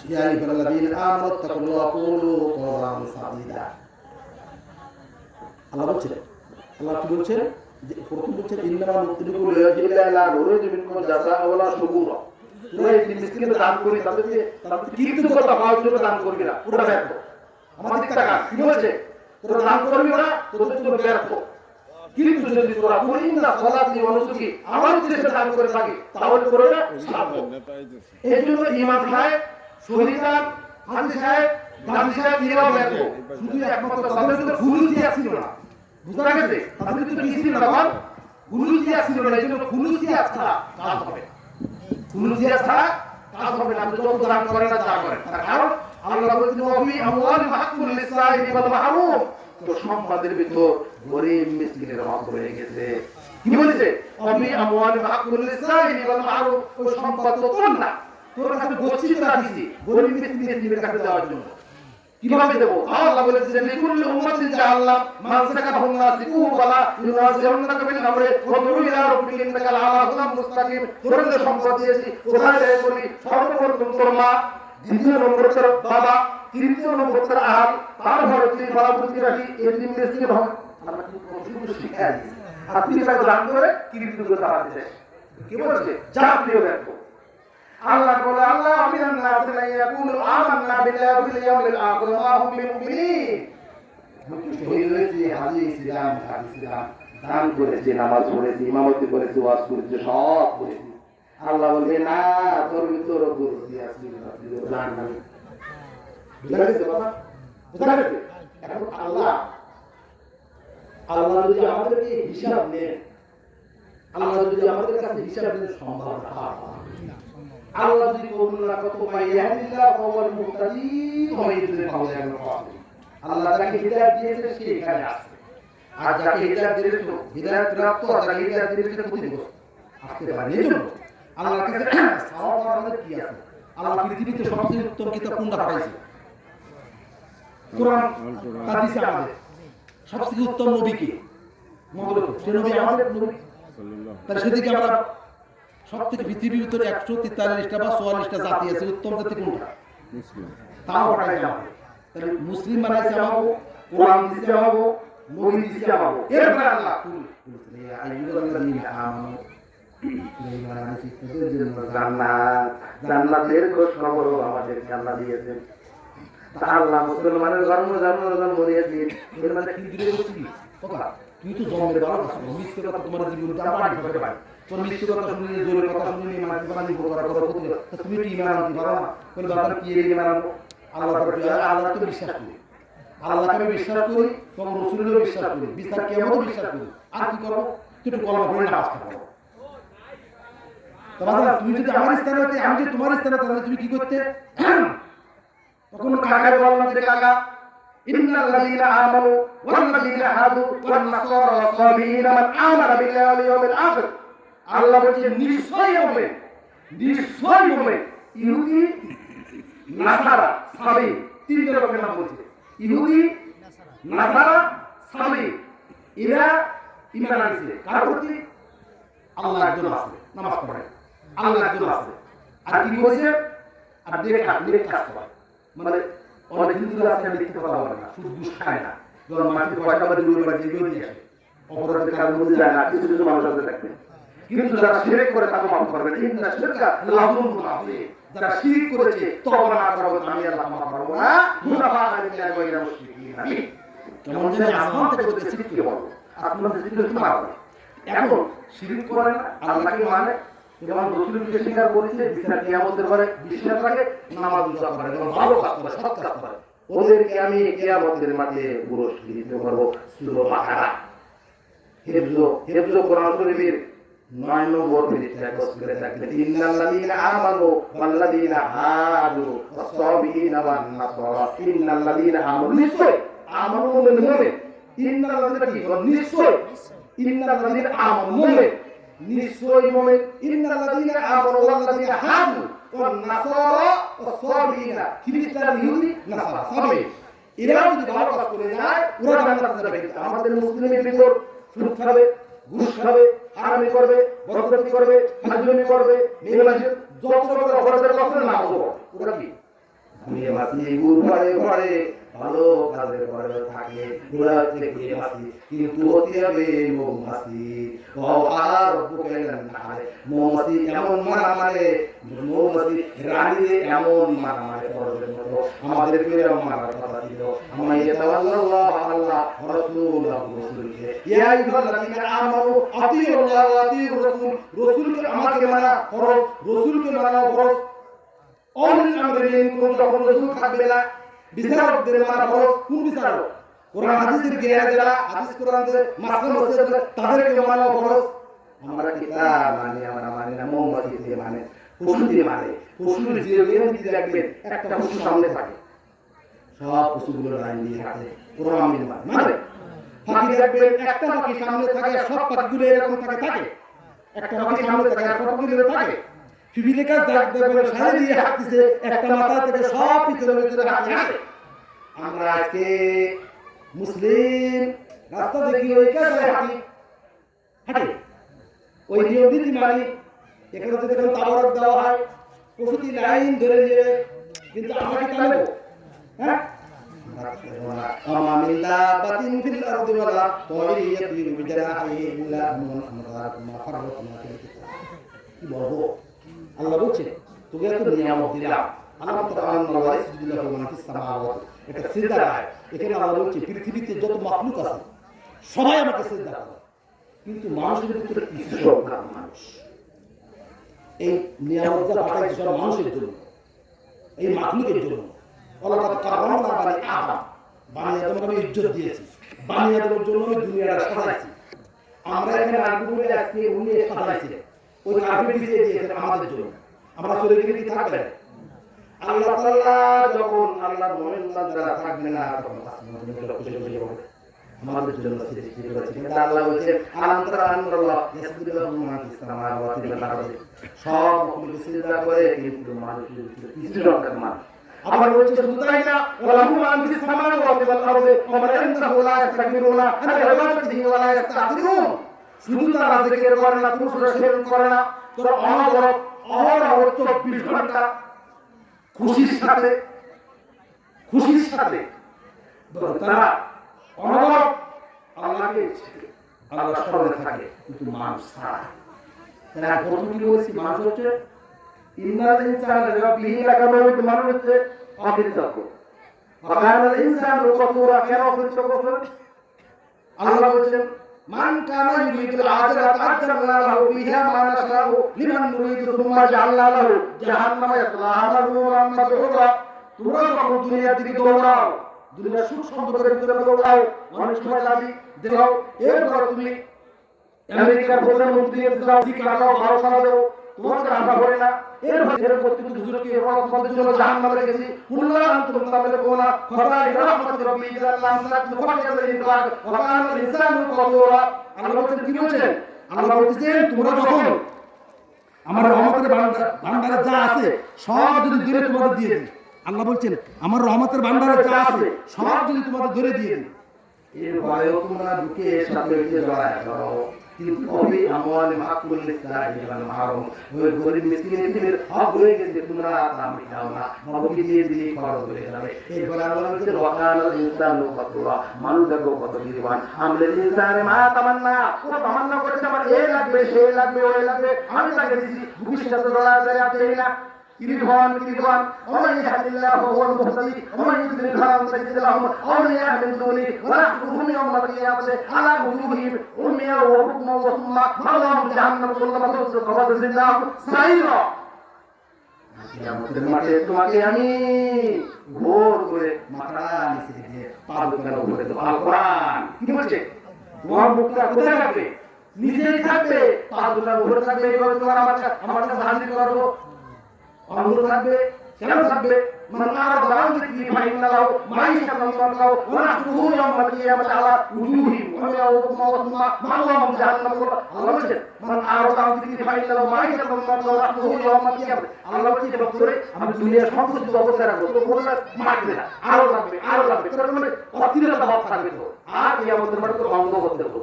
ইয়া আইয়ুহাল্লাযীনা আমানু তাকুল্লাহ ওয়া কুলু কওলান সাদীদা। আল্লাহ বলছেন, আল্লাহ কি বলছেন? যে প্রথম বলছেন ইন্নামা নুতিলুকুম লিওয়াজহিল্লাহি লা নুরিদু মিনকুম জাযাআ ওয়ালা শুকুরা। তোমরা এই মিসকিনকে দান করি, তাদেরকে কৃতজ্ঞতা পাওয়ার জন্য দান করবি না, পুরো ব্যর্থ। আমাদের টাকা কি বলছে? তোরা দান করবি না, তোদের জন্য ব্যর্থ। কিন্তু যদি তোরা পরিনা সালাতি ওয়া নুসুকি আমার উদ্দেশ্যে দান করে থাকি, তাহলে তোরা সাফল্য। এই জন্য ইমাম সাহেব, শহীদান, হাজি সাহেব, গাজী সাহেব এরাও ব্যর্থ। শুধু একমাত্র তাদের তো খুলুসিয়া ছিল না, বুঝা গেছে? তাদের তো কি ছিল না? খুলুসিয়া ছিল না। এই জন্য খুলুসিয়া ছাড়া কাজ হবে না, খুলুসিয়া ছাড়া কাজ হবে না। আপনি যত দান করেন না, যা করেন, তার কারণ আল্লাহ বলেছেন ওয়াফি আমওয়ালিহিম হাক্কুল লিসাইলি ওয়াল মাহরুম। তো সম্পদের ভিতর গরীব মিসকিনের হক রয়ে গেছে। কি বলেছে? ওয়াফি আমওয়ালিহিম হাক্কুল লিসাইলি ওয়াল মাহরুম। ওই সম্পদ তো তোর না, তোর কাছে গচ্ছিত রাখিছি গরীব মিসকিনের কাছে দেওয়ার জন্য। কিভাবে দেব? আল্লাহ বলেছেন লিকুল্লি উম্মাতিন জাআলনা মানসাকাহুম নাসিকু ওয়ালা ইউনাজিরুনাকা বিল আমরি ওয়া দুউ ইলা রাব্বিকা ইন্নাকা আলা হুদাম মুস্তাকিম। তোর যে সম্পদ দিয়েছি, কোথায় দেয় বলি? সর্বপ্রথম তোর মা, দ্বিতীয় নম্বর তোর বাবা, তৃতীয় নম্বর তোর আহাল, তারপরে তুই বাড়াবুদ্ধি রাখি এদিন মিসকিন হবে। আমরা কিন্তু শিখাই দিই আপনি তাকে দান করে কৃতজ্ঞতা হারাতে। কি বলছে? যা প্রিয় দেখো আল্লাহ বলে আল্লাহ আমিনান নাস লা ইয়াকুলু আমান্না বিল্লাহি ওয়া বিল ইয়াউমিল আখির ওয়া হুম বিমুমিনিন। শহীদ হয়েছে, হাজী ছিলাম, হাজী ছিলাম, দান করেছি, নামাজ পড়েছি, ইমামতি করেছি, ওয়াজ করেছি, সব করেছি। আল্লাহ বলবে না, তোর ভিতর গুরুত্ব আছে, জান না। বুঝা গেছে বাবা? বুঝা গেছে? এখন আল্লাহ যদি আমাদেরকে হিসাব নেন, আল্লাহ যদি আমাদের কাছে হিসাব নেন, সম্ভব না। আল্লাহ যদি কবুল না করতে পারে, ইয়াহদিল্লাহ ওয়াল মুহতাদিন ওয়া ইউযিল ফাওয়াল। আল্লাহ যাকে হিদায়াত দিয়েছে সে এখানে আছে, আর যাকে হিদায়াত দিয়েছে হিদায়াত প্রাপ্ত, আর যাকে হিদায়াত দিয়েছে ক্ষতিগ্রস্ত আসতে পারে। এই জন্য আল্লাহর কাছে সওয়াব আমাদের কি আছে? আল্লাহ পৃথিবীতে সবচেয়ে উত্তম কিতাব কোনটা পাঠাইছে? কোরআন হাদিস। আমাদের সবচেয়ে উত্তম নবী কে? মুহাম্মদ। সে নবী আমাদের নবী সাল্লাল্লাহু। তাহলে সেদিকে আমরা সবথেকে পৃথিবীর ভিতরে 143টা বা 44টা জাতি আছে, উত্তম জাতি কোনটা? মুসলিম। তাও পাঠাইছে আমাদের। তাহলে মুসলিম বানাইছে আমাকে, কোরআন দিছে আমাকে, নবী দিছে আমাকে। এরপর আল্লাহ ইয়া আইয়ুহাল্লাযীনা আমানু জান্নাতের খোঁজখবর আমাদেরকে আল্লাহ দিয়েছেন। আল্লাহ মুসলমানের জন্ম দিয়েছেন। এর মানে কি দিলে বলছি কথা? তুই তো জন্মের ভালো আছো, মিথ্যে কথা তোমার জীবনে আমার ঘটে পারে। তোর মিথ্যে কথা শুনে, জোরে কথা শুনে মানে পানি করার কথা বলতে, তুমি তো ঈমান আনতে পারো না। কোন বাবার কি ঈমান আনবো? আল্লাহ তো বিশ্বাস করি, আল্লাহকে আমি বিশ্বাস করি, তোমার রাসূলকে বিশ্বাস করি, বিচার কিয়ামত বিশ্বাস করি। আর কি করব? তুই একটু কলমা পড়ে নামাজ পড়ো। তাহলে তুমি যদি আমার স্থানে হতে, আমি যদি তোমার স্থানে, তাহলে তুমি কি করতে? তখন কাকাকে বললাম যে কাকা ইন্নাল্লাযীনা আমানু ওয়াল্লাযীনা হাদু ওয়ান নাসারা ওয়াস-সাবিঈনা মান আমানা বিল্লাহি ওয়াল ইয়াউমিল আখির। আল্লাহ বলেন নিশ্চয়ই হবে, নিশ্চয়ই হবে। ইহুদি, নাসারা, সাবী, তিনটা লোকের নাম বলছে। ইহুদি, নাসারা, সাবী, এরা ঈমান আনছে। কার প্রতি? আল্লাহ একজন আছে, নামাজ পড়ে, আল্লাহ একজন আছে। আর কি বলছে? আর নেক কাজ করে। মানে অনেক হিন্দুরা আছে লিখতে পারে না, সুদ ঘুষ খায় না, যখন মাটির পয়সা বা জমির বাড়ি দিয়ে দিয়ে আসে, অপরাধের কারণ মধ্যে যায় না। কিছু কিছু মানুষ আছে দেখবেন, কিন্তু যারা শিরক করে তাকে মাফ করবেন। ইন্না শিরকা লাযুলমুন আযীম। যারা শিরক করেছে তওবা না করবে, আমি আল্লাহ মাফ করব না। মুনাফা আলিল্লাহি ওয়া ইলা মুশরিকিন। কেমন যেন আসমান থেকে বলতে শিরক কি বলবো, আপনার শিরক কি মারবে? এখন শিরক করে না, আল্লাহকে মানে, যেমন রাসূলকে স্বীকার করেছে, বিচার কিয়ামতের ঘরে বিশ্বাস রাখে, নামাজ রোজা করে, এবং ভালো কাজ করে, সৎ কাজ করে, ওদেরকে আমি কিয়ামতের মাঠে পুরস্কৃত করব। সূরা বাকারা হেফজ কোরআন শরীফের 9 নম্বর পৃষ্ঠায় করে থাকবেন। ইন্নাল্লাযীনা আমানু ওয়াল্লাযীনা হাদু ওয়াস-সাবিঈনা ওয়ান নাসারা। ইন্নাল্লাযীনা আমানু, নিশ্চয়, আমানু মানে মুমিন। ইন্নাল্লাযীনা কি? নিশ্চয়, ইন্নাল্লাযীনা আমানু মুমিন, নিশ্চয় মুমিন। ইন্নাল্লাযীনা আমানু ওয়াল্লাযীনা হাদু ওয়ান নাসারা ওয়াস-সাবিঈনা, খ্রিস্টান, ইহুদি, নাসারা, সাবী, এরা যদি ভালো কাজ করে যায় ওরা জান্নাতে যাবে। আমাদের মুসলিমের ভিতর সুদ খাবে, ঘুষ খাবে, হারামি করবে, বরকতি করবে, ফাজলামি করবে, মেয়ে মানুষের যত রকমের অপরাধের লক্ষণ না হলো, ওরা কি ঘুরে মাসি গুড় ঘরে ঘরে ভালো কাজের ঘরে থাকে ঘোরা হচ্ছে ঘুরে মাসি কিন্তু হতে হবে মৌমাছি আর বুকেলেন না মৌমাছি এমন মারা মারে মৌমাছি রানীরে এমন মারা মারে পরের মতো আমাদের ফিরে মারার কথা ছিল আমরা এটা আল্লাহ আল্লাহ রাসূলুল্লাহ রাসূলকে ইয়া আইয়ুহাল্লাযীনা আমানু আতিউল্লাহ ওয়া আতিউর রাসূল রাসূলকে আমাকে মানা ফরজ রাসূলকে মানা ফরজ অলিল আমরি মিনকুম যখন রাসূল থাকবে না বিচারকদের মানা ফরজ কোন বিচারক কোরআন হাদিসের জ্ঞান যারা হাদিস কোরআনের মাসলা মাসলা তাদেরকে মানা ফরজ আমরা কিতাব মানি আমরা মানি না মৌমাছিকে মানে পশু দিয়ে মানে পশুর যে জ্ঞান দিতে রাখবেন একটা পশু সামনে থাকে সব পশুগুলো লাইন দিয়ে হাঁটে কোরআন মানে পাখি দেখবেন একটা পাখি সামনে থাকে সব পাখিগুলো এরকম থাকে একটা পাখি সামনে থাকে সব পাখিগুলো থাকে ফিফিলেকা দেখবেন সারি দিয়ে হাঁটতেছে একটা মাথা থেকে সব পিছনে পিছনে হাঁটে আমরা আজকে মুসলিম রাস্তা দেখি ওই কাজে হাঁটে ওই নিয়ম নীতি মানি এখানে যদি কোনো তাবরক দেওয়া হয় প্রতি লাইন ধরে নিয়ে কিন্তু আমরা কি চালাবো হ্যাঁ وما من دابة في الأرض ولا طائر يطير بجناحيه إلا أمم أمثالكم ما فرطنا في الكتاب কি বলবো আল্লাহ বলছে তোকে এত নিয়ামত দিলাম আল্লাহ তাআলা আল্লাহ ইসজুদুল্লাহু ওয়া ফিস সামাওয়াতি এটা সিজদা হয় এখানে আল্লাহ বলছে পৃথিবীতে যত মাখলুক আছে সবাই আমাকে সিজদা করে কিন্তু মানুষের ভিতরে কিছু সংখ্যক মানুষ এই নিয়ামতটা পাঠাইছে সব মানুষের জন্য এই মাখলুকের জন্য আল্লাহ কাররামনা বানি আদম বানি আদমকে আমি ইজ্জত দিয়েছি বানি আদমের জন্য আমি দুনিয়াটা সাজাইছি আমরা এখানে আগুনে আজকে উনি সাজাইছে ওই কাফির দিয়ে দিয়েছেন আমাদের জন্য আমরা চলে গেলে কি থাকবে আল্লাহ তাআলা যখন আল্লাহ মুমিনরা যারা থাকবে না তখন আসমানের খুশি খুশি হবে আমাদের জন্য সৃষ্টি করেছেন কিন্তু আল্লাহ বলেন আলাম তারা আল্লাহ ইয়াসজুদু মা ফিস সামাওয়াতি ওয়াল আরদি সব মাখলুক সিজদা করে কিন্তু মানুষের কিছু রকম মানুষ আবার বলছে শুধু তাই না ওয়ালাহু মা ফিস সামাওয়াতি ওয়াল আরদি ওয়া মা ইনদাহু লা ইস্তাকবিরুনা আন ইবাদাতিহি ওয়া লা ইস্তাকবিরুন শুধু তারা জিকির করে না পুরুষরা সেবন করে না তোরা অনবরত অহরহ 24 ঘন্টা খুশির সাথে তারা অনবরত আল্লাহকে আল্লাহর স্মরণে থাকে কিন্তু মানুষ ছাড়া তারা প্রথম কি বলেছি মানুষ হচ্ছে ইন্নাল ইনসানা লিরাব্বিহি লাকানুদ মানুষ হচ্ছে অকৃতজ্ঞ ওয়াকানাল ইনসানু কাফুরা কেন অকৃতজ্ঞ আল্লাহ বলেন মান কানা ইউরিদুল আখিরাত আজরানা লাহু বিহা মা নাশাউ লিমান নুরিদু সুম্মা জাআলনা লাহু জাহান্নামা ইয়াসলাহা মাযমুমান মাদহুরা তোমরা যখন দুনিয়ার দিকে দৌড়াও দুনিয়ার সুখ সম্পদের ভিতরে দৌড়াও অনেক সময় লাগি দেখাও এরপর তুমি আমেরিকার প্রধানমন্ত্রীর যাও ঠিক লাগাও ভারত দাও তোমাদের আমরা করে না এর প্রত্যেকটি হুজুরকে রহমতের জন্য জাহান্নামে রেখেছি কুল্লা আনতুম তামলিকুনা ফাদাই রাহমাতুর রাব্বি জাল্লাহ আমসালাতু ফাকাদাল ইনফাক ওয়া কানাল ইনসানু কাফুরা আল্লাহ বলেন কি বলেন আল্লাহ বলেন তোমরা যখন আমার রহমতের ভান্ডারে যা আছে সব যদি দূরে তোমাদের দিয়ে দিই আল্লাহ বলছেন আমার রহমতের ভান্ডারে যা আছে সব যদি তোমাদের ধরে দিয়ে দিই এর ভয়ে তোমরা ঢুকে সাথে জড়ায় করো কিন্তু কবি আমল মাকুল লিসাহি ওয়াল মাহরুম ওই গরিব মিসকিনের হক হয়ে গেছে তোমরা তা মিটাও না বাবুকে দিয়ে দিয়ে খরচ হয়ে যাবে এরপর আল্লাহ বলেন ওয়াকানাল ইনসানু কাফুরা মানুষ দেখো কত নির্বাণ আমলের ইনসানে মা তামান্না ও তামান্না করেছে আমার এই লাগবে সেই লাগবে ওই লাগবে আমি তাকে দিছি ভবিষ্যতে জড়ায় আছে না কিরভান ওমান ইয়াহদিল্লাহু হুয়াল মুহতাদি ওমান ইউদ্রিল হারাম তাজিদ লাহুম আউলিয়া মিন দুনি ওয়া নাহরুহুম ইয়াওমাল কিয়ামাতি আলা wujuhihim উমিয়া ওয়া হুকমা ওয়া সুম্মা মাওয়াহুম জাহান্নাম কুল্লামা তুযু ফাবাযিল্লাহু সাইরা কিয়ামতের মাঠে তোমাকে আমি ঘোর করে মাথা নিচে দিয়ে পাদুকার উপরে দেব আল কোরআন কি বলছে তোমার মুখটা কোথায় রাখবে নিচেই থাকবে পাদুকার উপরে থাকবে এভাবে তোমার আমার কাছে হাজির করব অন্ধ থাকবে কেন থাকবে মান আরাদা আন যিকরি ফাইন্না লাহু মাইশাতান দানকাও ওয়া নাহরুহু ইয়াওমাল কিয়ামাতি আলা wujuhihim ওয়া ইয়াউমা ওয়া সুম্মা মাওয়াহুম জাহান্নাম আল্লাহ বলেন মান আরাদা আন যিকরি ফাইন্না লাহু মাইশাতান দানকাও ওয়া নাহরুহু ইয়াওমাল কিয়ামাতি আল্লাহ বলেন যে বছরে আমি দুনিয়ার সমস্ত অবস্থা রাখবো তো বললে মারবে না আরো লাগবে তার মানে অস্থিরতা ভাব থাকবে তো আর কিয়ামতের মাঠে তো অন্ধ করতে হবে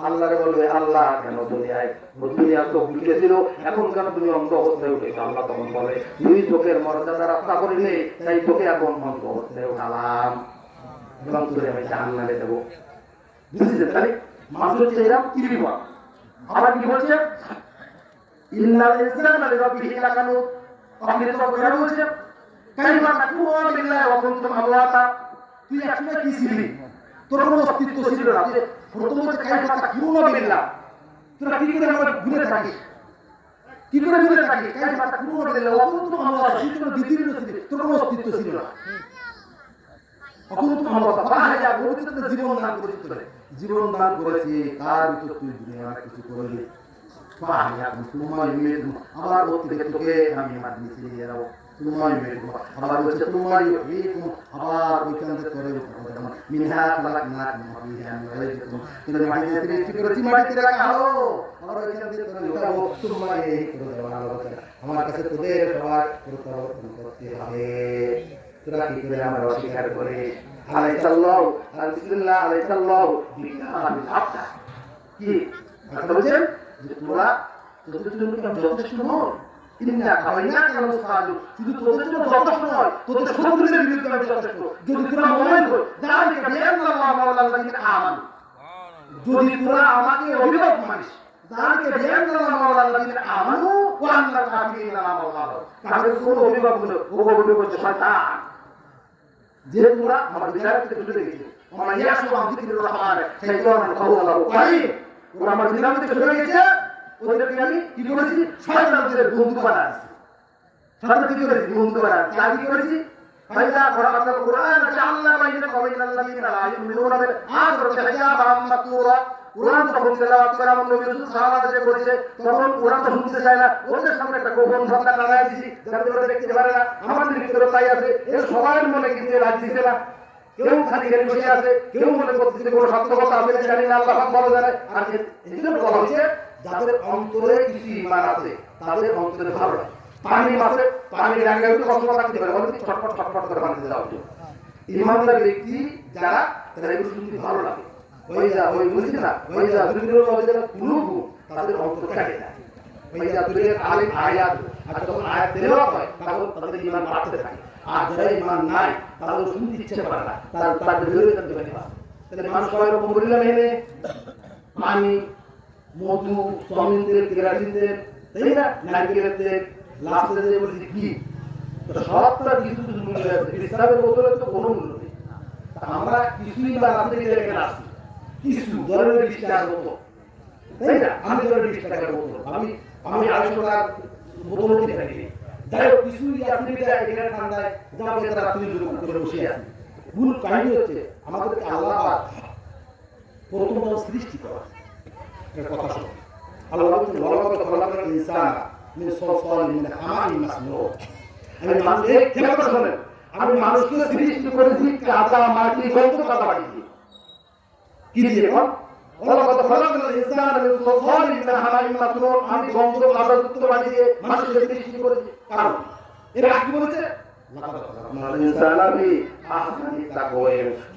আল্লাহরে বলবে আল্লাহ কেন দুনিয়া চোখ ঢুকেছিল, এখন কেন তুমি অন্ধ অবস্থায় উঠেছো? আল্লাহ তখন বলে দুই চোখের মর্যাদা রক্ষা করিলে তাই তোকে এখন অন্ধ অবস্থায় উঠালাম এবং তোরে আমি জাহান্নামে দেবো। বুঝেছেন? তাহলে মানুষ হচ্ছে এরকম কৃপা। আবার কি বলছে? ইন্নাল ইনসানা লিরাব্বিহি লাকানুত। আপনি তো কেন বলছেন কাইফা তাকুনু বিল্লাহি ওয়া কুনতুম আমওয়াতা? তুই একসময় কি ছিলি? তোর কোনো অস্তিত্ব ছিল না। প্রথম হচ্ছে কাইফা তাকুনু বিল্লাহ, তোরা কি করে আমরা ভুলে থাকিস? কি করে ভুলে থাকিস? কাইফা তাকুনু বিল্লাহি ওয়া কুনতুম আমওয়াতা, তুই তো দ্বিতীয় ছিল, তোর কোনো অস্তিত্ব ছিল না। অকুনতুম আমওয়াতা ফাহায়া, পবিত্র জীবন দান করেছিস তোরে, জীবন দান করেছি, তার ভিতর তুই দুনিয়ার কিছু করলি। ফাহায়া তুমাই মেদু, আবার ওর থেকে তোকে আমি মাটি দিয়ে দেবো। তুমাই মেদু আবার বলছে তুমাই মেদু, আবার ওইখান থেকে তোরে মিনহা খালাকনাকুম ওয়া ফিহা নুঈদুকুম, তোরে মাটি দিয়ে সৃষ্টি করেছি, মাটিতে রাখা হলো, আবার ওইখান থেকে তোরে উঠাবো। তুমাই করে দেওয়া হলো। আমার কাছে তোদের সবার প্রত্যাবর্তন করতে হবে। তোরা কি করে আমার অস্বীকার করে? আলাইসাল্লাহু বিসমিল্লাহ আলাইসাল্লাহু বিকামিল আবদা, কি কথা বলছেন যে তোরা তোদের জন্য কি আমি যথেষ্ট নই? ইন্না খাওয়াইনাকা মুসালু, শুধু তোদের জন্য যথেষ্ট নয়, তোদের শত্রুদের বিরুদ্ধে আমি যথেষ্ট। যদি তোরা মুমিন হই, যালিকা বিআন্নাল্লাহ মাওলাল্লাযিনা আমানু, যদি তোরা আমাকে অভিভাবক মানিস, যালিকা বিআন্নাল্লাহ মাওলাল্লাযিনা আমানু ওয়া আন্নাল কাফিরিনা লা মাওলা লাহুম। তাদের কোন অভিভাবক হলো? অভিভাবক হচ্ছে শয়তান। যে তোরা আমার বিচার থেকে দূরে গেছে, আমার ইয়াসু আন যিকরির রহমান শাইতানান ফাহুয়া লাহু কারীন, ওরা আমার বিচার থেকে দূরে গেছে, ওদেরকে আমি কি করেছি? শয়তানদের বন্ধু বানাচ্ছি। শয়তান কি করেছি? বন্ধু বানাচ্ছি। আমি কি করেছি? ফাইদা করাআতাল কুরআন জাআলনা বাইনাকা ওয়া বাইনাল লাযিনা লা ইউমিনুনা বিল আখিরাতি হিজাবাম মাসতুরা। কুরআন যখন তেলাওয়াত করে আমার নবী রাসূল সাহাবারা যে করেছে, তখন কুরআন তো শুনতে চায় না, ওদের সামনে একটা গোপন পর্দা লাগাই দিয়েছি যাতে ওরা দেখতে পারে না। আমাদের ভিতরে তাই আছে, এর সবার মনে কিন্তু রাজ দিছে না। কেউ খালি খালি বসে আছে, কেউ মনে করতেছে কোনো সত্য কথা আমি জানি না, আল্লাহ পাক বড় জানে। আর এই জন্য বলা হচ্ছে যাদের অন্তরে কিছু ঈমান আছে তাদের অন্তরে ভালো লাগে। পানি মাছে পানি রাঙ্গায় তো কষ্ট থাকতে পারে, বলে ছটফট ছটফট করে পানিতে যাওয়া উচিত। ঈমানদার ব্যক্তি যারা, তারা এগুলো শুনতে ভালো লাগে। ওই বলছি না, ওই যা দুনিয়ার মধ্যে যারা কুলুবু, তাদের অন্তর কাটে যায়। ওই যা দুনিয়ার আলিম আয়াত, আর যখন আয়াত তেলাওয়াত হয় তখন তাদের ঈমান বাড়তে থাকে। আর যারা ঈমান নাই তাদের শুনতে ইচ্ছে করে না, তাদের বিরোধী করতে পারে না। তাহলে মানুষ সবাই রকম বললাম এনে পানি, মধু, সয়াবিন তেল, কেরাটিন তেল, তাই না, নারকেলের তেল, লাস্টে যে বলছি ঘি, সবটা কিছু কিছু মূল্য আছে। ইসলামের বদলে তো কোনো মূল্য নেই। আমরা কিছুই বা রাতে এখানে আসি, কিছু ধরেন 20 টাকার মতো, তাই না, আমি ধরেন 20 টাকার মতো, আমি 250 টাকার বোতল কিনে রাখি। যাই হোক কিছুই আপনি এখানে ঠান্ডায় জামা কাপড় রাত্রি করে বসে আছি। মূল কাহিনী হচ্ছে আমাদেরকে আল্লাহ প্রথম সৃষ্টি করা কথা শোনো। আল্লাহ বলছেন ওয়ালাকাদ খালাকনাল ইনসানা মিন সালসালিন মিন হামাইন মাসনুন। আমি মানুষকে সৃষ্টি করেছি কাদা মাটি গন্ধ কাদা মাটি দিয়ে। কি দিয়ে? ওয়ালাকাদ খালাকনাল ইনসানা মিন সালসালিন মিন হামাইন মাসনুন, আমি গন্ধ কাদা যুক্ত মাটি দিয়ে মানুষকে সৃষ্টি করেছি। কারণ এরা কি বলেছে?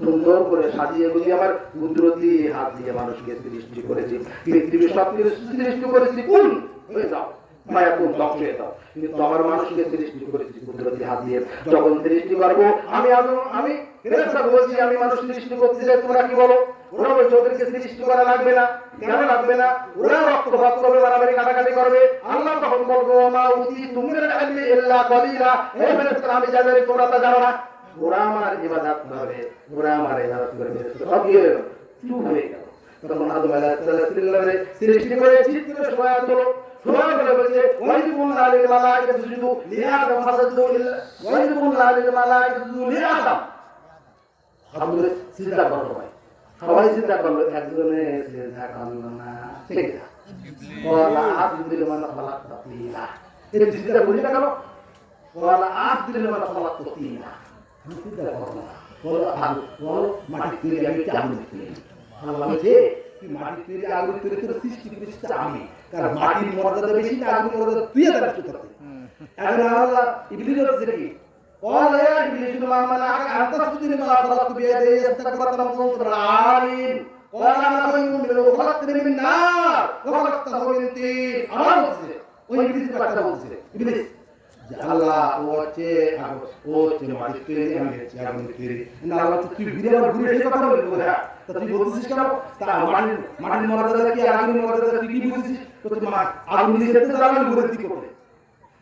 সুন্দর করে সাজিয়ে গুছিয়ে আমার কুদরতি হাত দিয়ে মানুষকে সৃষ্টি করেছি। পৃথিবীর সব কিছু সৃষ্টি করেছি কোন হয়ে যাও মায়া কোন ধ্বংস হয়ে যাও, কিন্তু আমার মানুষকে সৃষ্টি করেছি কুদরতি হাত দিয়ে। যখন সৃষ্টি করবো আমি ফেরেশতা বলছি আমি মানুষ সৃষ্টি করতে চাই, তোমরা কি বলো? ওরা বলছে ওদেরকে সৃষ্টি করা লাগবে না। কেন লাগবে না? ওরা রক্তপাত করবে, মারামারি কাটাকাটি করবে। আল্লাহ তখন বলবো মা উতি তুমি ইল্লা কলিলা, হে ফেরেশতা আমি যা জানি তোমরা তা জানো না। ওরা আমার ইবাদত করবে, ওরা আমার ইবাদত করবে, সব কি হয়ে গেল? চুপ হয়ে গেল। তখন আদম আলাইহিস সালাম সৃষ্টি করে চিত্রে শোয়া হলো। শোয়া বলে বলছে ওয়াইদুকুল্লাহ লিল মালাইকাতি সুজুদু লিআদম ফাসাজুদু ইল্লা ওয়াইদুকুল্লাহ লিল মালাইকাতি সুজুদু লিআদম। আমাদের সিজদা করতে হয়, সবাই সিজদা করলো, একজনে সিজদা করলো না। ঠিক আছে, ওয়ালা আব্দুল মান খালাকতা তিনা, এই সিজদা করি না কেন? ওয়ালা আব্দুল মান খালাকতা তিনা, আমি সিজদা করব না। বলো মাটি তৈরি আমি কি আগুন তৈরি? আল্লাহ বলছে তুই মাটি তৈরি আগুন তৈরি করে সৃষ্টি করেছিস আমি, কারণ মাটির মর্যাদা বেশি না আগুনের মর্যাদা তুই এত নষ্ট করতে। এখন আল্লাহ ইবলিস হচ্ছে কি? قال يا إبليس ما منعك أن تسجد لما خلقت بيدي استكبرت أم كنت من العالين। قال انا خير منه خلقتني من نار وخلقته من طين আমার বলছে ওই ইবলিস বাচ্চা বলছে ইবলিস যে আল্লাহ ও হচ্ছে মাটির তৈরি আমি হচ্ছে আগুনের তৈরি না আল্লাহ তুই ঘুরে আবার ঘুরে সেই কথা বলবি হ্যাঁ তা তুই বলছিস কেন তা মাটির মর্যাদা কি আগুনের মর্যাদা তুই কি বুঝছিস তো তুই আগুন নিয়ে যেতে যাবে ঘুরে দিতে করবে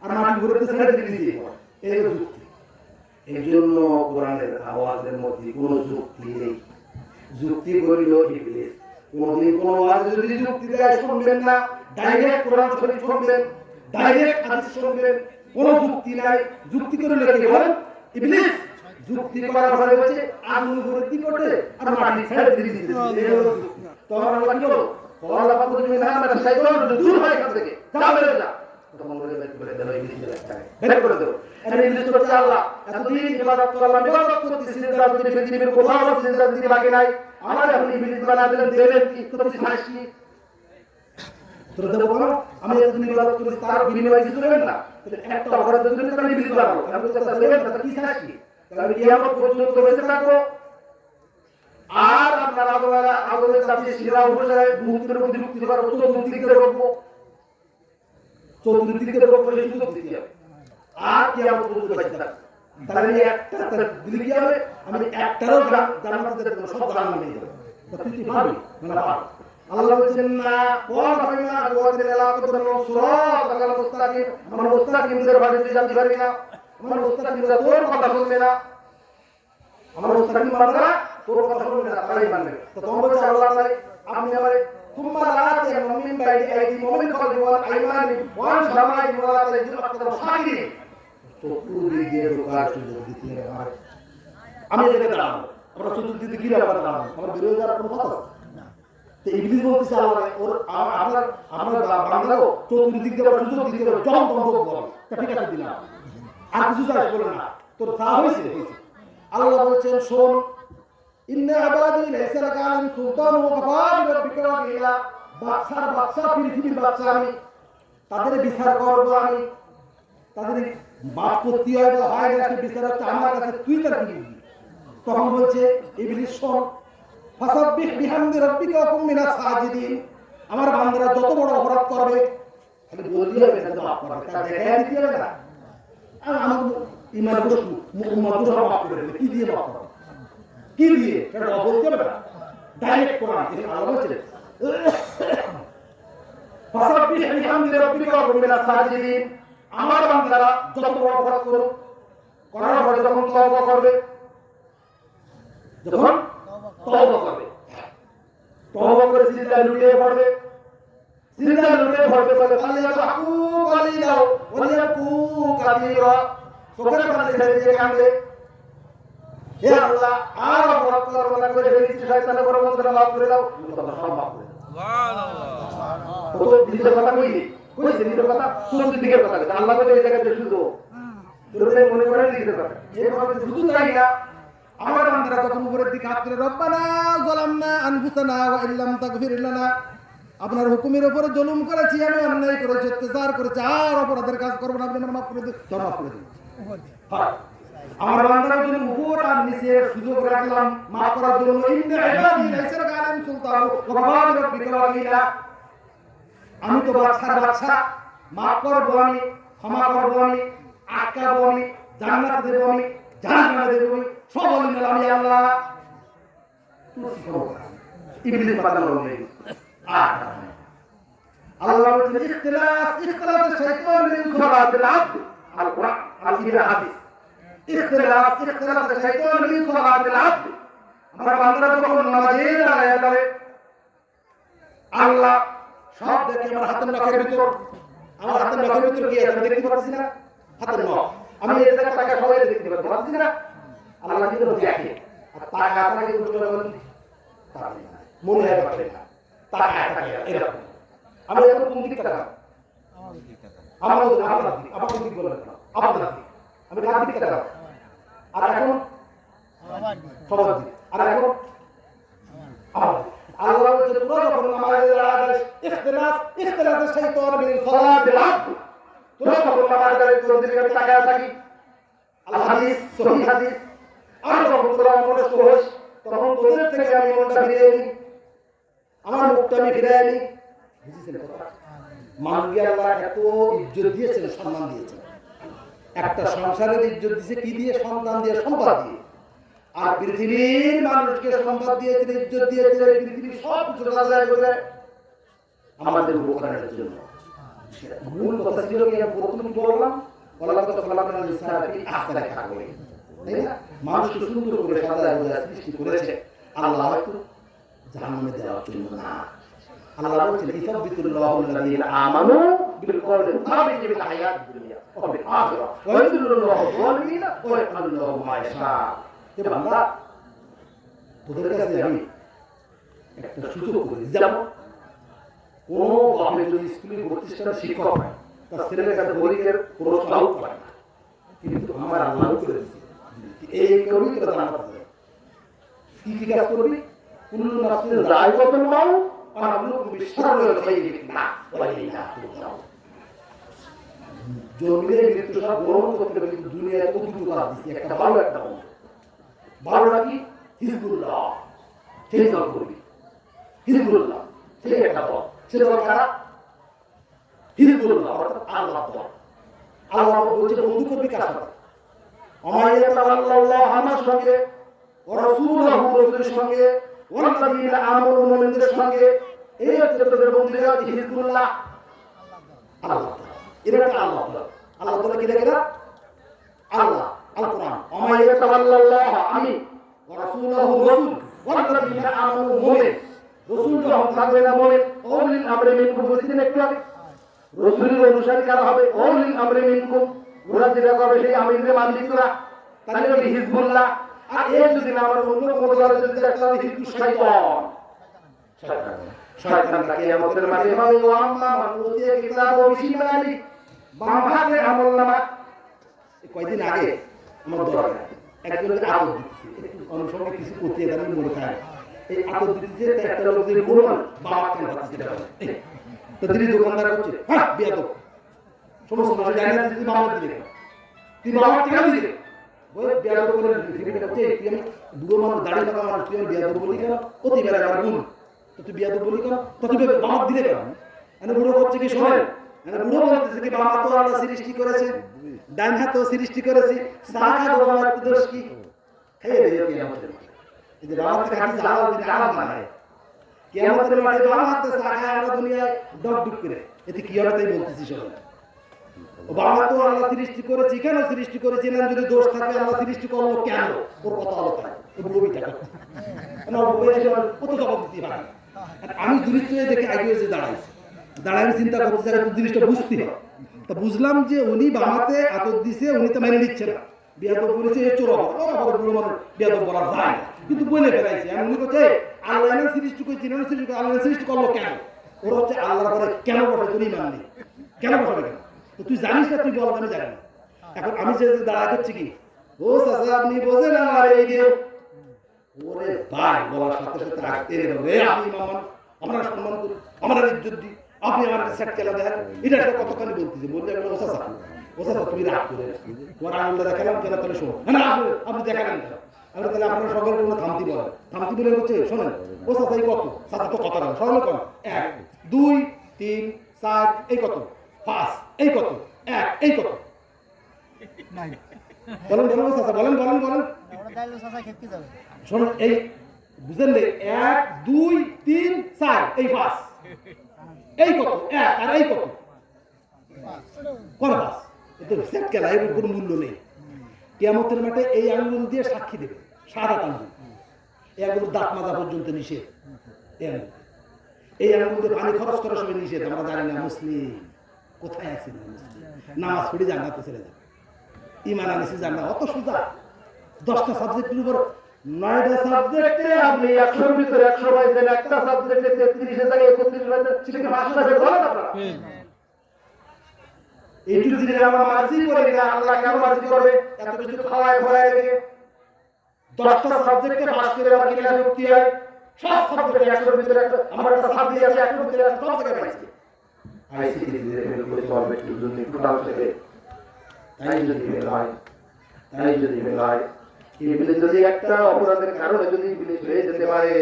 আর মাটি ঘুরতে ছেড়ে দিতে দিয়ে এই যুক্তি এই জন্য কোরআনের আওয়াজের মধ্যে কোনো যুক্তি নেই যুক্তি করিল ইবলিস কোনদিন কোন আওয়াজে যদি যুক্তি দেয় শুনবেন না ডাইরেক্ট কোরআন শরীফ শুনবেন ডাইরেক্ট হাদিস শুনবেন কোনো যুক্তি নাই যুক্তি করিল কি বলেন ইবলিস যুক্তি করার ফলে হচ্ছে আগুন ভর্তি করতে আর মাটি ছেড়ে দিতে তখন আল্লাহ কি বলল আল্লাহ পাক তুমি না মানে শয়তান দূর হয় এখান থেকে যা বেরো যা তখন বলে দিল ইবলিস বের করে দাও আর ইবলিস বলছে আল্লাহ এতদিন ইবাদত করলাম ইবাদত করতেছি সিজদা দিতে পৃথিবীর কোথাও সিজদা দিতে বাকি নাই আমার এখন ইবলিস বানা দিলেন দেবেন কি করতে ফাঁসি তোর দেব কোন আমি এতদিন ইবাদত করেছি তার বিনিময়ে কিছু দেবেন না তাহলে একটা অপরাধ যদি আমি ইবলিস বানাবো আমি তো তাহলে দেবেন না কি ফাঁসি তাহলে কিয়ামত পর্যন্ত বেঁচে থাকবো আর আপনার আগুনের চাপে শিরা উপরে মুক্তির মধ্যে মুক্তি করার চতুর্দিক থেকে রোকবো চতুর্দিক থেকে রোকবো সেই সুযোগ দিতে হবে আর কিয়ামত পর্যন্ত বেঁচে থাকবো তাহলে একটা দিলে কি হবে আমি একটারও জান্নাতে যেতে পারবো সব জান্নাতে নিয়ে যাবো তুই কি পারবি না পারবো আল্লাহ বলেন না কোন ভাইনা আগওয়াদের এলাকাতে সুরাত আকাল মুস্তাকিম আমার মুস্তাকিমদের ভাবে তুই জানতে পারবি না আমার মুস্তাকিমরা তোর কথা শুনবে না আমার মুস্তাকিম বান্দারা তোর কথা শুনবে না তারাই মানবে তো তোমরা বলছো আল্লাহ তাআলা আপনি আমারে তুম্মা লাআতি মুমিন বাইদি আইদি মুমিন কলবি ওয়াল আইমানি ওয়াল জামাই ওয়ালা তাজিদ আকতার শাকিরি তো পুরি দিয়ে রোকার সুযোগ দিতে হবে আমি এটাকে দাঁড়াবো আমরা চতুর্দিকে কি ব্যাপারে দাঁড়াবো আমার বিরোধী আর কোনো কথা না তো ইবলিস বলতেছে আল্লাহ ওর আপনার বান্দাও চতুর্দিক দিয়ে সুযোগ দিতে হবে যখন তখন বলবে ঠিক আছে দিলাম আর কিছু চাই বলে না তোর তা হয়েছে আল্লাহ বলছেন শোন ইন্না ইবাদি লাইসা লাকা আলাইহিম সুলতান ওয়া কাফা বিরাব্বিকা ওয়াকিলা বাদশা পৃথিবীর বাদশা আমি তাদের বিচার করব আমি তাদের বাপ করতে হয় বা হয় না সে বিচার হচ্ছে আমার কাছে তুই তার কি তখন বলছে ইবলিস শোন ফাসাব্বিহ বিহামদি রাব্বিকা ওয়া কুম মিনাস সাজিদিন আমার বান্দারা যত বড় অপরাধ করবে খালি বলতে হবে না মাফ করবে তা দেখাই দিতে হবে না আমার ইমান পুরো মুহাম্মদ পুরো মাফ করে দেবে কি দিয়ে মাফ করবে কি দিয়ে এটা বলতে হবে না ডাইরেক্ট কোরআন এই আল্লাহ বলছে ফাসাব্বিহ বিহামদি রাব্বিকা ওয়া কুম মিনাস সাজিদিন আমার বান্দারা যত বড় অপরাধ করুক করার পরে যখন তওবা করবে তওবা করে সিজদা লুটিয়ে পড়বে বলে ফালিয়াকু কালিলা ওয়ালিয়াকু কাসীরা সকালে পানি ছেড়ে দিয়ে কাঁদে হে আল্লাহ আর অপরাধ করব না করে ফেলেছি শয়তানের বড় বন্ধুরা মাফ করে দাও তোমরা সব মাফ করে দাও সুবহানাল্লাহ তো নিজের কথা কইছে নিজের কথা সুন্দর দিকের কথা আল্লাহ বলে এই জায়গাতে শুধু তোরে মনে করে নিজের কথা এই কথা শুধু তাই না আমার বান্দারা যখন উপরের দিকে হাত তুলে রব্বানা যালামনা আনফুসানা ওয়া ইল্লাম তাগফির লানা আপনার হুকুমের উপরে জুলুম করেছি আমি অন্যায় করেছি অত্যাচার করেছি আর অপরাধের কাজ করব না আপনি আমার মাফ করে দিন মাফ করে দিন আমার বান্দারা যদি উপর আর নিচে সুযোগ রাখলাম মাফ করার জন্য ইন্না ইবাদি লাইসা লাকা আলাইহিম সুলতান ওয়া কাফা বিরাব্বিকা ওয়াকিলা আমি তো বাদশা মাফ করব আমি ক্ষমা করব আমি আটকাবো আমি জান্নাত দেব আমি জাহান্নামে দেব আমি সব বলেন আমি আল্লাহ ইবলিস বানানো নেই আল্লাহ বলেন ইখতিলাস শাইতান মিন সালাতিল আবদ আল কুরআন আল হাদিস ইখতিলাস শাইতান মিন সালাতিল আবদ আমরা বান্দারা যখন নামাজে দাঁড়ায় যাবে আল্লাহ সব দেখে আমার হাতের নখের ভিতর কি আছে দেখতে পাচ্ছি না হাতের নখ আমি এটা টাকা সবাই দেখতে পাচ্ছি না আল্লাহ কিন্তু দেখে আর টাকা থাকে মনে হয় পারে না টাকা থাকে এরকম আমি এখন কোন দিক টাকা আমার দিক বলে না আপনার দিক আমি কার দিক টাকা আর এখন সবার দিক আর এখন আল্লাহ বলছে তোরা যখন নামাজে দাঁড়াবে ইখতিলাস শাইতান মিন সালাতিল আবদ তোরা যখন নামাজে দাঁড়াবে তোর দিকে তাকায় থাকি আল হাদিস সহিহ হাদিস আর যখন তোরা মনস্থ হোস তখন তোদের থেকে আমি মনটা ফিরিয়ে নিই আমার মুখটা আমি ফিরে আনি। বুঝেছেন কথা? মানুষকে আল্লাহ এত ইজ্জত দিয়েছেন, সম্মান দিয়েছেন। একটা সংসারের ইজ্জত দিয়েছে কি দিয়ে? সন্তান দিয়ে, সম্পদ দিয়ে। আর পৃথিবীর মানুষকে সম্পদ দিয়েছেন, ইজ্জত দিয়েছেন, পৃথিবীর সব কিছু রাজায় করে আমাদের উপকারের জন্য। মূল কথা ছিল কি? আমি প্রথম কি বললাম? বললাম তো খলাকাল ইনসানা ফি আহসানি তাকওয়িম, তাই না? মানুষকে সুন্দর করে সাজায় গোছায় সৃষ্টি করেছে আল্লাহ, হয়তো জাহান্নামে দেওয়ার জন্য না। আল্লাহ বলছেন ইসাব্বিতুল্লাহু আল্লাযীনা আমানু বিল কওলি সাবিতি ফিল হায়াতিদ দুনিয়া ওয়া ফিল আখিরাহ ওয়া ইউযিল্লুল্লাহু যালিমিনা ওয়া ইয়াফআলুল্লাহু মা ইয়াশা। হে বান্দা, তোদের কাছে আমি একটা সুযোগ করে দিই। যেমন কোন বাপে যদি স্কুলের প্রতিষ্ঠান শিক্ষক হয়, তার ছেলের কাছে পরীক্ষার প্রশ্নও করে না, কিন্তু আমার আল্লাহ করে দিয়েছে এই করবি তোরা জান্নাত পাবে। কি কি কাজ করবি? কুল্লু নাফসিন যায়কাতুল মাউত ওয়া নাবলুকুম বিশ-শাররি ওয়াল খাইরি ফিতনা ওয়া ইলাইনা তুরজাউন। জমিনে মৃত্যু সব গ্রহণ করতে পারে, কিন্তু দুনিয়ায় তো দুটো কাজ দিচ্ছে, একটা ভালো একটা মন্দ। ভালোটা কি? হিজবুল্লাহ, সেই দল করবি। হিজবুল্লাহ সেই একটা দল, সে দল কারা? হিজবুল্লাহ অর্থাৎ আল্লাহ দল। আল্লাহ বলছে বন্ধু করবি কার সাথে? আমাইয়া তাআল্লাহ আমার সঙ্গে, ওয়া রাসূলুহু রাসূলের সঙ্গে, ওয়াল্লাযীনা আমানু মুমিনদের সঙ্গে। এই হচ্ছে তোদের বন্ধুরা, হিজবুল্লাহ আল্লাহ। এরা একটা আল্লাহ দল। আল্লাহ দল কি দেখে? আল্লাহ আল কোরআন, আমাইয়া তাআল্লাহ আমি, ওয়া রাসূলুহু রাসূল, ওয়াল্লাযীনা আমানু মুমিন। রাসূল যখন থাকবে না মুমিন, উলিল আমরি মিনকুম, বুঝছেন একটু আগে? রাসূলের অনুসারী কারা হবে? উলিল আমরি মিনকুম। ওরা যেটা করবে সেই আমিরকে মানবি তোরা, তাহলে হবে হিজবুল্লাহ। আর এই যদি না আমার অন্য কোনো দলে যদি একটা হিজবুল শয়তান, শয়তানটা কিয়ামতের মাঠে হবে ওয়া আম্মা মান উতিয়া কিতাবু বিশিমালি, বাম হাতে আমলনামা। কয়েকদিন আগে আমার দরকার একজনের আদর দিচ্ছে, অনুসঙ্গে কিছু করতে আমি মনে খাই এই আদর দিচ্ছে, একটা লোক যে বললাম বাবা কেন দিচ্ছে তো তিনি দোকানদার করছে, হ্যাঁ বিয়াদব সমস্ত মানুষ জানে না তুই বাবা দিলে, তুই বাবা কেন দিলে? বলে বিয়াদব করে দিতে করছে, তুই আমি বুড়ো মানুষ দাঁড়িয়ে থাকা মানুষ, তুই আমি বিয়াদব বলি কেন? অতি বেলা আমার গুণ, তো তুই বিয়াদব বলি কেন? তো তুই বাবা দিলে কেন? মানে বুড়ো করছে কি শোনেন, মানে বুড়ো বলতেছে কি বাবা তো আল্লাহ সৃষ্টি করেছে, ডান হাতও সৃষ্টি করেছি, সাকা বাবা দোষ কি? খাইয়ে দিয়ে কিয়ামতের মাঠে এই যে বাবা থেকে হাতে জাল দিতে আরাম মানে কিয়ামতের মাঠে বাবা হাতে সাকা আমরা দুনিয়ায় ডক ডুক করে, এতে কি হবে তাই বলতেছি শোনেন। ও বাবা তো আল্লাহ সৃষ্টি করেছে, কেন সৃষ্টি করেছে না? যদি দোষ থাকে আল্লাহ সৃষ্টি করলো কেন? ওর কথা আলোচনা ও বইটা না বই এসে কত জবাব দিতে পারে। আমি দূরত্ব দেখে আগে এসে দাঁড়াইছি, দাঁড়াই চিন্তা করতে চাই জিনিসটা বুঝতে হবে। তা বুঝলাম যে উনি বামাতে আতর দিছে, উনি তো মেনে নিচ্ছে না, বিয়াদব বলেছে এ চোর বিয়াদব বলা যায় না, কিন্তু বলে ফেলাইছে। আমি উনি করছে আল্লাহ সৃষ্টি করেছি, আল্লাহ সৃষ্টি করলো কেন? ওরা হচ্ছে আল্লাহর পরে কেন বসে তুমি মানলি, কেন বসাবে কেন? তো তুই জানিস না, তুই বল আমি জানি না। এখন আমি যে দাঁড়া করছি কি, ও চাচা আপনি বোঝেন আমার এই দিয়ে, ওরে ভাই বলার সাথে সাথে রাখতে রে আমি মামান আমরা সম্মান করি, আমরা ইজ্জত দিই, আপনি আমার সেট খেলা দেন, এটা একটা কতখানি বলতেছে। বললে একটা ও চাচা তুমি রাগ করে তোমার আনন্দ দেখালাম কেন? তাহলে শোনো না, আপনি দেখালেন কেন? আমরা তাহলে আপনারা সকলে কোনো থামতি বলেন, থামতি বলে হচ্ছে শোনেন ও চাচা এই কত, চাচা তো কত না সরল কর, 1 2 3 4 এই কত, 5 এই কত, 1 এই কত, বলেন বলেন চাচা বলেন বলেন বলেন শোনেন এই বুঝলেন 1 2 3 4 এই 5 এই কত, 1 আর এই কত, কোন 5? এতে সেট খেলা, এর কোনো মূল্য নেই। কিয়ামতের মাঠে এই আঙ্গুল দিয়ে সাক্ষী দেবে, সাদা আঙ্গুল, এই আঙ্গুল দাঁত মাজা পর্যন্ত নিষেধ। এই আঙ্গুল দিয়ে পানি খরচ করার সময় নিষেধ। আমরা জানি না মুসলিম কোথায় আছি, না মুসলিম নামাজ পড়ে জান্নাতে চলে যাবে, ঈমান আনছে জান্নাত অত সোজা। 10টা সাবজেক্টের উপর 9টা সাবজেক্টে আপনি 100 এর ভিতরে 100 পাইছেন, একটা সাবজেক্টে 33 এর জায়গায় 31 পাইছেন, সেটাকে পাস না করে বলেন আপনারা। এইটুকু যদি আমরা মার্জি করি না, আল্লাহ কেন মার্জি করবে? এত কিছু খাওয়ায় ঘোরায় রেখে 10টা সাবজেক্টে পাস করে আবার ক্লাসে উঠতে হয়, সব সাবজেক্টে 100 এর ভিতরে 100, আমার একটা সাবজেক্ট আছে 100 এর ভিতরে 100 সব জায়গায় পাইছি। আইসিটি দিয়ে করে চলবে যদি টোটাল থেকে, তাই যদি হয়, তাই যদি হয়, এই যদি একটা অপরাধের কারণে যদি বিলিশ হয়ে যেতে পারে,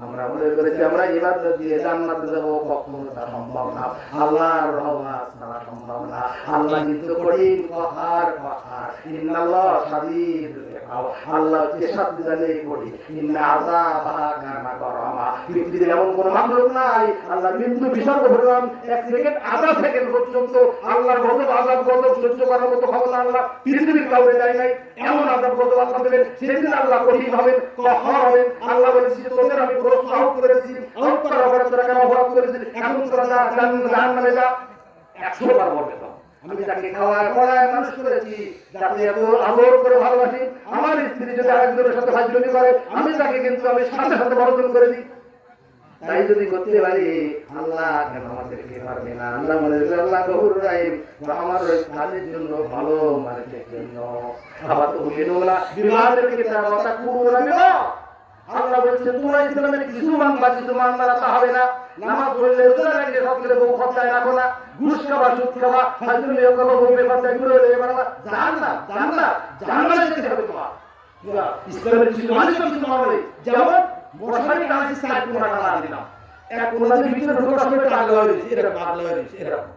আমরা মনে করেছি আমরা ইবাদত দিয়ে জান্নাতে যাব, কখনো তা সম্ভব না। আল্লাহর রহমত ছাড়া সম্ভব না। আল্লাহ কিন্তু কঠিন কহার কহার, ইন্নাল্লাহ শাদীদুল ইকাব, আল্লাহ হচ্ছে শাস্তিদানে কঠিন, ইন্না আযাবাহা কানা গরামা। পৃথিবীতে এমন কোন মাখলুক নাই আল্লাহ বিন্দু বিসর্গ পরিমাণ এক সেকেন্ড আধা সেকেন্ড পর্যন্ত আল্লাহর গজব আযাব গজব সহ্য করার মতো ক্ষমতা আল্লাহ পৃথিবীর কাউকে দেয় নাই। এমন আযাব গজব আল্লাহ দেবেন, সেদিন আল্লাহ কঠিন হবেন, কহার হবেন। আল্লাহ বলেছে তোদের আমি প্রশ্ন আউট করেছি, আউট করার পরে তোরা কেন অপরাধ করেছিস, এখন তোরা জাহান্নামে যা। 100 বার বলবে তো আমি তাকে খাওয়ায় পড়ায় মানুষ করেছি, যাতে এত আদর করে ভালোবাসি। আমার স্ত্রী যদি আরেকজনের সাথে ফাজলামি করে আমি তাকে কিন্তু আমি সাথে সাথে বর্জন করে দিই। তাই যদি করতে পারি আল্লাহ কেন আমাদেরকে পারবে না? আল্লাহ মনে করে আল্লাহ গফুর রহিম, আমার ওই কাজের জন্য ভালো মানুষের জন্য। আবার তো হুমিনুনা বিমাদের কিতাব কথা কুরুনা বিমা, আল্লাহ বলছেন তোমরা ইসলামের কিছু মানবা, কিছু মানবা তা হবে না। নামাজ পড়লে রোজা রাখলে সকলে বউ খরচায় রাখো না, ঘুষ খাওয়া সুদ খাওয়া ফাজলামি করো বউ বেখরচায় ঘুরে হয়ে বেড়াবা, জান্নাত জান্নাত জান্নাতে যেতে হবে তোমার। ইসলামের কিছু মানুষ কিছু মানবে, যেমন মশারি টানছি 4 কোণা টানা দিলাম, এক কোণা দিয়ে ভিতরে ঢোকার সময় একটা আগলা হয়ে গেছে, এরকম আগলা হয়ে গেছে এরকম।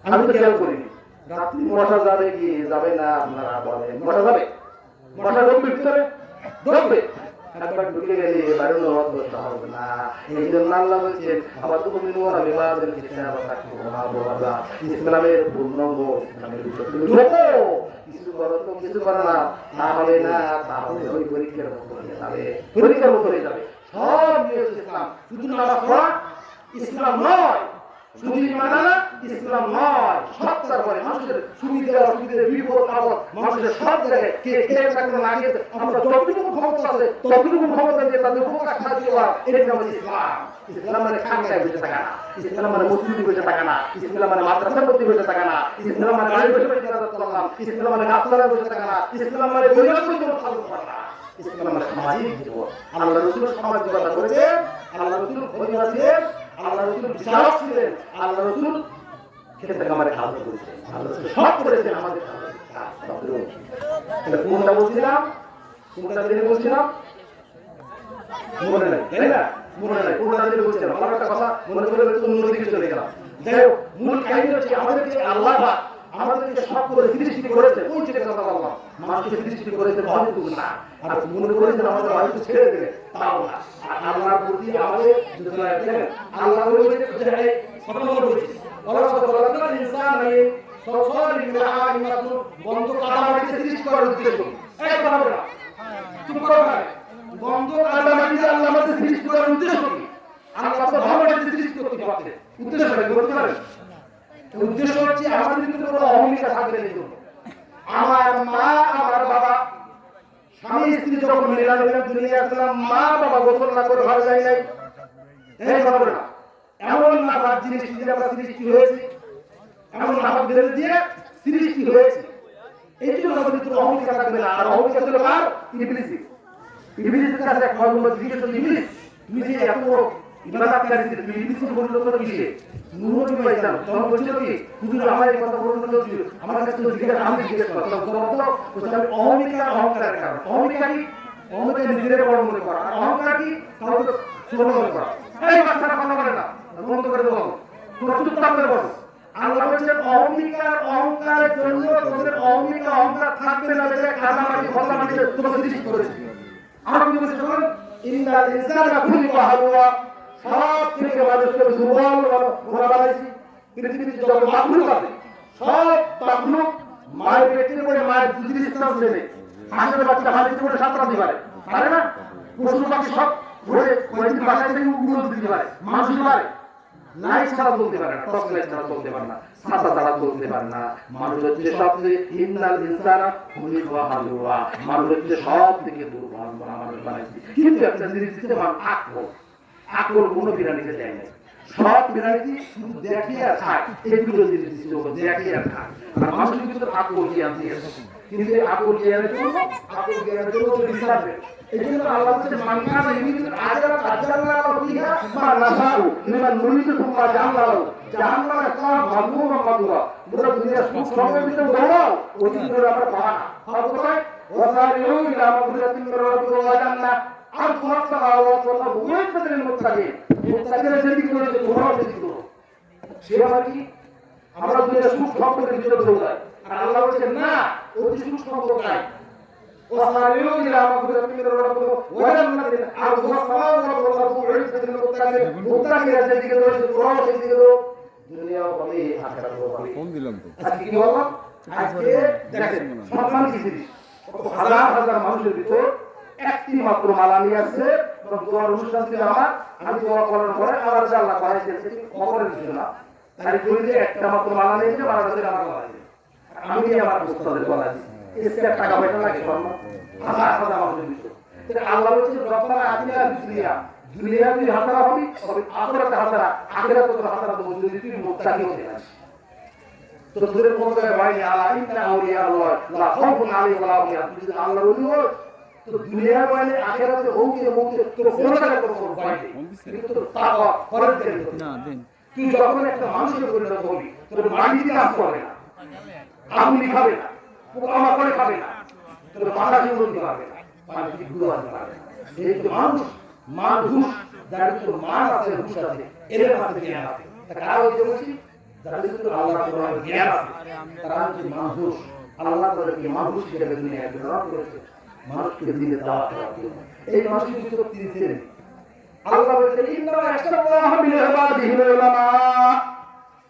আমি তো খেয়াল করিনি রাত্রি মশা যাবে কি যাবে না, আপনারা বলেন মশা যাবে? মশা ঢুকবে ভিতরে, ঢুকবে, একবার ঢুকে গেলে বাড়ির অবস্থা হবে না। এই জন্য আল্লাহ বলছেন আবার তো মিনুনা বিমাদের কিতাব কথা ইসলামের পূর্ণাঙ্গ ইসলামের ভিতরে ঢোকো, কিছু করো তো কিছু করো না, তা হবে না, তাহলে ওই পরীক্ষার মতো হয়ে যাবে, পরীক্ষার মতো হয়ে যাবে। সব নিয়ে ইসলাম, শুধু নামাজ পড়া ইসলাম নয়, শুধু ইমান আনা ইসলাম নয়। সব তারপরে মানুষের সুবিধা অসুবিধা বিপদ আপদ মানুষের সব জায়গায় কে খেয়ে থাকবে না খেয়ে আমরা যতটুকু ক্ষমতা আছে ততটুকু ক্ষমতা দিয়ে তাদের উপকার সাহায্য করা, এটাই আমাদের ইসলাম। ইসলাম মানে খানকায় বসে থাকা না, ইসলাম মানে মসজিদে বসে থাকা না, ইসলাম মানে মাদ্রাসার মধ্যে বসে থাকা না, ইসলাম মানে বাড়ি বসে বসে ইবাদত করলাম, ইসলাম মানে গাছতলায় বসে থাকা না, ইসলাম মানে পরিবারের জন্য সাহায্য করা না, ইসলাম মানে সামাজিক জীবন। আল্লাহ রাসূল সামাজিকতা করেছেন, আল্লাহ রাসূল পরিবার ছিলেন, আল্লাহ রাসূল বিচারক ছিলেন, আল্লাহ রাসূল খেতে কামারে কাজ করেছেন, আল্লাহ রাসূল সব করেছেন আমাদের কাজ। কোনটা বলছিলাম, কোনটা দিনে বলছিলাম মনে নাই, তাই না? মনে নাই কোনটা দিনে বলছিলাম। আমার একটা কথা মনে করে একটু অন্যদিকে চলে গেলাম। যাই হোক, মূল কাহিনী হচ্ছে আমাদেরকে আল্লাহ আমাদেরকে সব করে সৃষ্টি করেছে। কোন চিন্তা কথা বললাম, মানুষকে সৃষ্টি করেছে ভালো না, আর মনে করেছেন আমাদের হয়তো ছেড়ে দেবে, তাও না। আল্লাহর প্রতি আমাদের আল্লাহ বন্ধ কাটামাটিতে সৃষ্টি করার উদ্দেশ্য, বন্ধ কাটামাটিতে আল্লাহ আমাদের সৃষ্টি করার উদ্দেশ্য কি? আল্লাহ তো ভালোবাসে সৃষ্টি করতে পারতেন, উদ্দেশ্য কি বলতে পারেন? উদ্দেশ্য হচ্ছে আমাদের ভিতরে কোনো অহমিকা থাকবে না। আমার মা আমার বাবা স্বামী স্ত্রী যখন মিলামিলা দুনিয়া আসলাম, মা বাবা গোসল না করে ঘরে যায় নাই, এই কথা বলে না। এমন নাপাক জিনিস দিয়ে আমরা সৃষ্টি হয়েছি, এমন নাপাক জিনিস দিয়ে সৃষ্টি হয়েছে, এই জন্য আমাদের ভিতরে অহমিকা থাকবে না। আর অহমিকা ছিল কার? ইবলিসের। ইবলিসের কাছে এক ফর্মুলা জিজ্ঞেস করল, ইবলিস তুমি যে এত বড় ইবাদতকারী ছিলে, তুমি ইবলিসকে বললো তো কিসে? নূর কি পাইতাম তখন বলছিল কি হুজুর আমার এই কথা বলুন তো, আমার কাছে তো জিজ্ঞাসা, আমি জিজ্ঞেস করলাম তখন অহমিকা অহংকারের কারণ। অহমিকা কি? অহমিকা নিজের বড় মনে করা, আর অহংকার কি? কাউকে ছোট মনে করা। এই বাচ্চারা কথা বলে না, বন্ধ করে দেবো, তোমরা চুপচাপ করে বসো। আল্লাহ বলছেন অহমিকার অহংকারের জন্য তোমাদের অহমিকা অহংকার থাকবে না, দেখে কাদামাটি খোলামাটিতে তোমরা সৃষ্টি করেছে। আর কি বলছে শুনুন, ইন্নাল ইনসানা খুলিকা হালুয়া, সব থেকে মানুষকে দুর্বল ঘোড়া বানাইছি। পৃথিবীতে যত মাখলুক আছে সব মাখলুক মায়ের পেটে করে মায়ের দুধের স্থান নেবে। হাঁসের বাচ্চা হাঁড়িতে করে 7 রাত পারে, পারে না? পশু পাখি সব ঘুরে কয়েকদিন বাসায় থেকে উড়ে দিতে পারে, মানুষ পারে লাইট ছাড়া চলতে পারে না, টর্চ লাইট ছাড়া চলতে পারে না, ছাতা ছাড়া চলতে পারে না। মানুষ হচ্ছে সবচেয়ে ইন্নাল ইনসানা খুলিকা হালুয়া, মানুষ হচ্ছে সব থেকে দুর্বল মানুষ বানাইছি। কিন্তু একটা জিনিস দিতে পারে, আকল কোনো বিরানিতে দেয় না। সব বিরানিতে শুধু দেখি আর খায়, এইগুলো জিনিস দিচ্ছে, দেখি আর খায়। আর মানুষের ভিতরে আকল জ্ঞান দিয়েছে, কিন্তু আকল জ্ঞানের জন্য তো ডিস্টার্ব। এই জন্য আল্লাহ বলছেন মানকানা ইউরিদু আজরা আজরানা ফিহা মা নাশাউ লিমান নুরিদু সুম্মা জাহান্নামে কাম মাযমুমা মাদুরা। পুরো দুনিয়া সুখ সময়ের ভিতরে দৌড়াও, ওই দিন ধরে আমরা পাওয়া না। কোথায়? ওয়াসারিউ ইলা মাগফিরাতিন মির রাব্বিকুম ওয়া জান্নাহ। আর তোমার সাথে আল্লাহ তাআলা ওই পদের মুত্তাকিরা যেদিকে করেছে তোমরাও সেদিকে করো। সে আবার কি আমরা দুনিয়া সুখ সম্পর্কের ভিতরে দৌড়াই, আর আল্লাহ বলছেন না, ওই সুখ সম্পর্ক নাই। وصاروا إلى مغفرة من ربكم وجنة عرضها السماوات والأرض أعدت للمتقين মুত্তাকিরা যেদিকে রয়েছে তোমরাও সেদিকে করো। দুনিয়া হবে আখিরাত হবে। ফোন দিলাম তো আজকে কি বললাম? আজকে দেখেন সম্মান কি জিনিস, কত হাজার হাজার মানুষের ভিতর একটি মাত্র মালা নিয়ে আসছে। দোয়ার অনুষ্ঠান ছিল আমার, আমি দোয়া করার পরে আমার যে আল্লাহ করাইছে খবরের কিছু না, তাই করি যে একটা মাত্র মালা নিয়েছে, মালাটা দিয়ে আমার গলায় দিয়েছে। আমি আমার উস্তাদের গলায় দিয়েছি। এসে টাকা পয়সা লাগে সম্মান হাজার হাজার মানুষের ভিতর। আল্লাহ বলছে রব্বানা আতিনা ফিদ দুনিয়া, দুনিয়া তুই হাসানা হবি, তবে আখিরাতে হাসানা, আখিরাতে তোর হাসানা তো যদি তুই মুত্তাকি হতে পারিস। তো তোদের কোন জায়গায় বাইরে আলা ইন্না আউলিয়া আল্লাহ লা খাউফুন আলাইহিম ওয়া লা হুম ইয়াহজানুন, তুই যদি আল্লাহর ওলি হস তো দুনিয়ার বাইরে আখিরাতে হউকে মুক্তি তোর কোন জায়গায় তোর বাইরে, কিন্তু তোর তাকওয়া পরহেজগারি না দেন। তুই যখন একটা মানুষের পরিণত হবি তোর মাটিতে কাজ করবে না, আগুন খাবে না, পোকামাকড়ে খাবে না, তোর বাতাসে উড়তে পারবে না, পানিতে ডুবাতে পারবে না। এই তো মানুষ, মানুষ যার ভিতর মান আছে, হুঁশ আছে, এদের কাছে জ্ঞান আছে। তাকে আরো যে বলছি, যাদের ভিতর আল্লাহ কোরআন জ্ঞান আছে তারা হচ্ছে মানুষ। আল্লাহ তাদেরকে মানুষ হিসেবে দুনিয়ায় প্রেরণ করেছে, মানুষকে দিনে দাওয়াত দেওয়ার জন্য। এই মানুষের ভিতর তিনি ছিলেন। আল্লাহ বলেছেন ইন্নামা ইয়াখশাল্লাহা মিন ইবাদিহিল উলামা,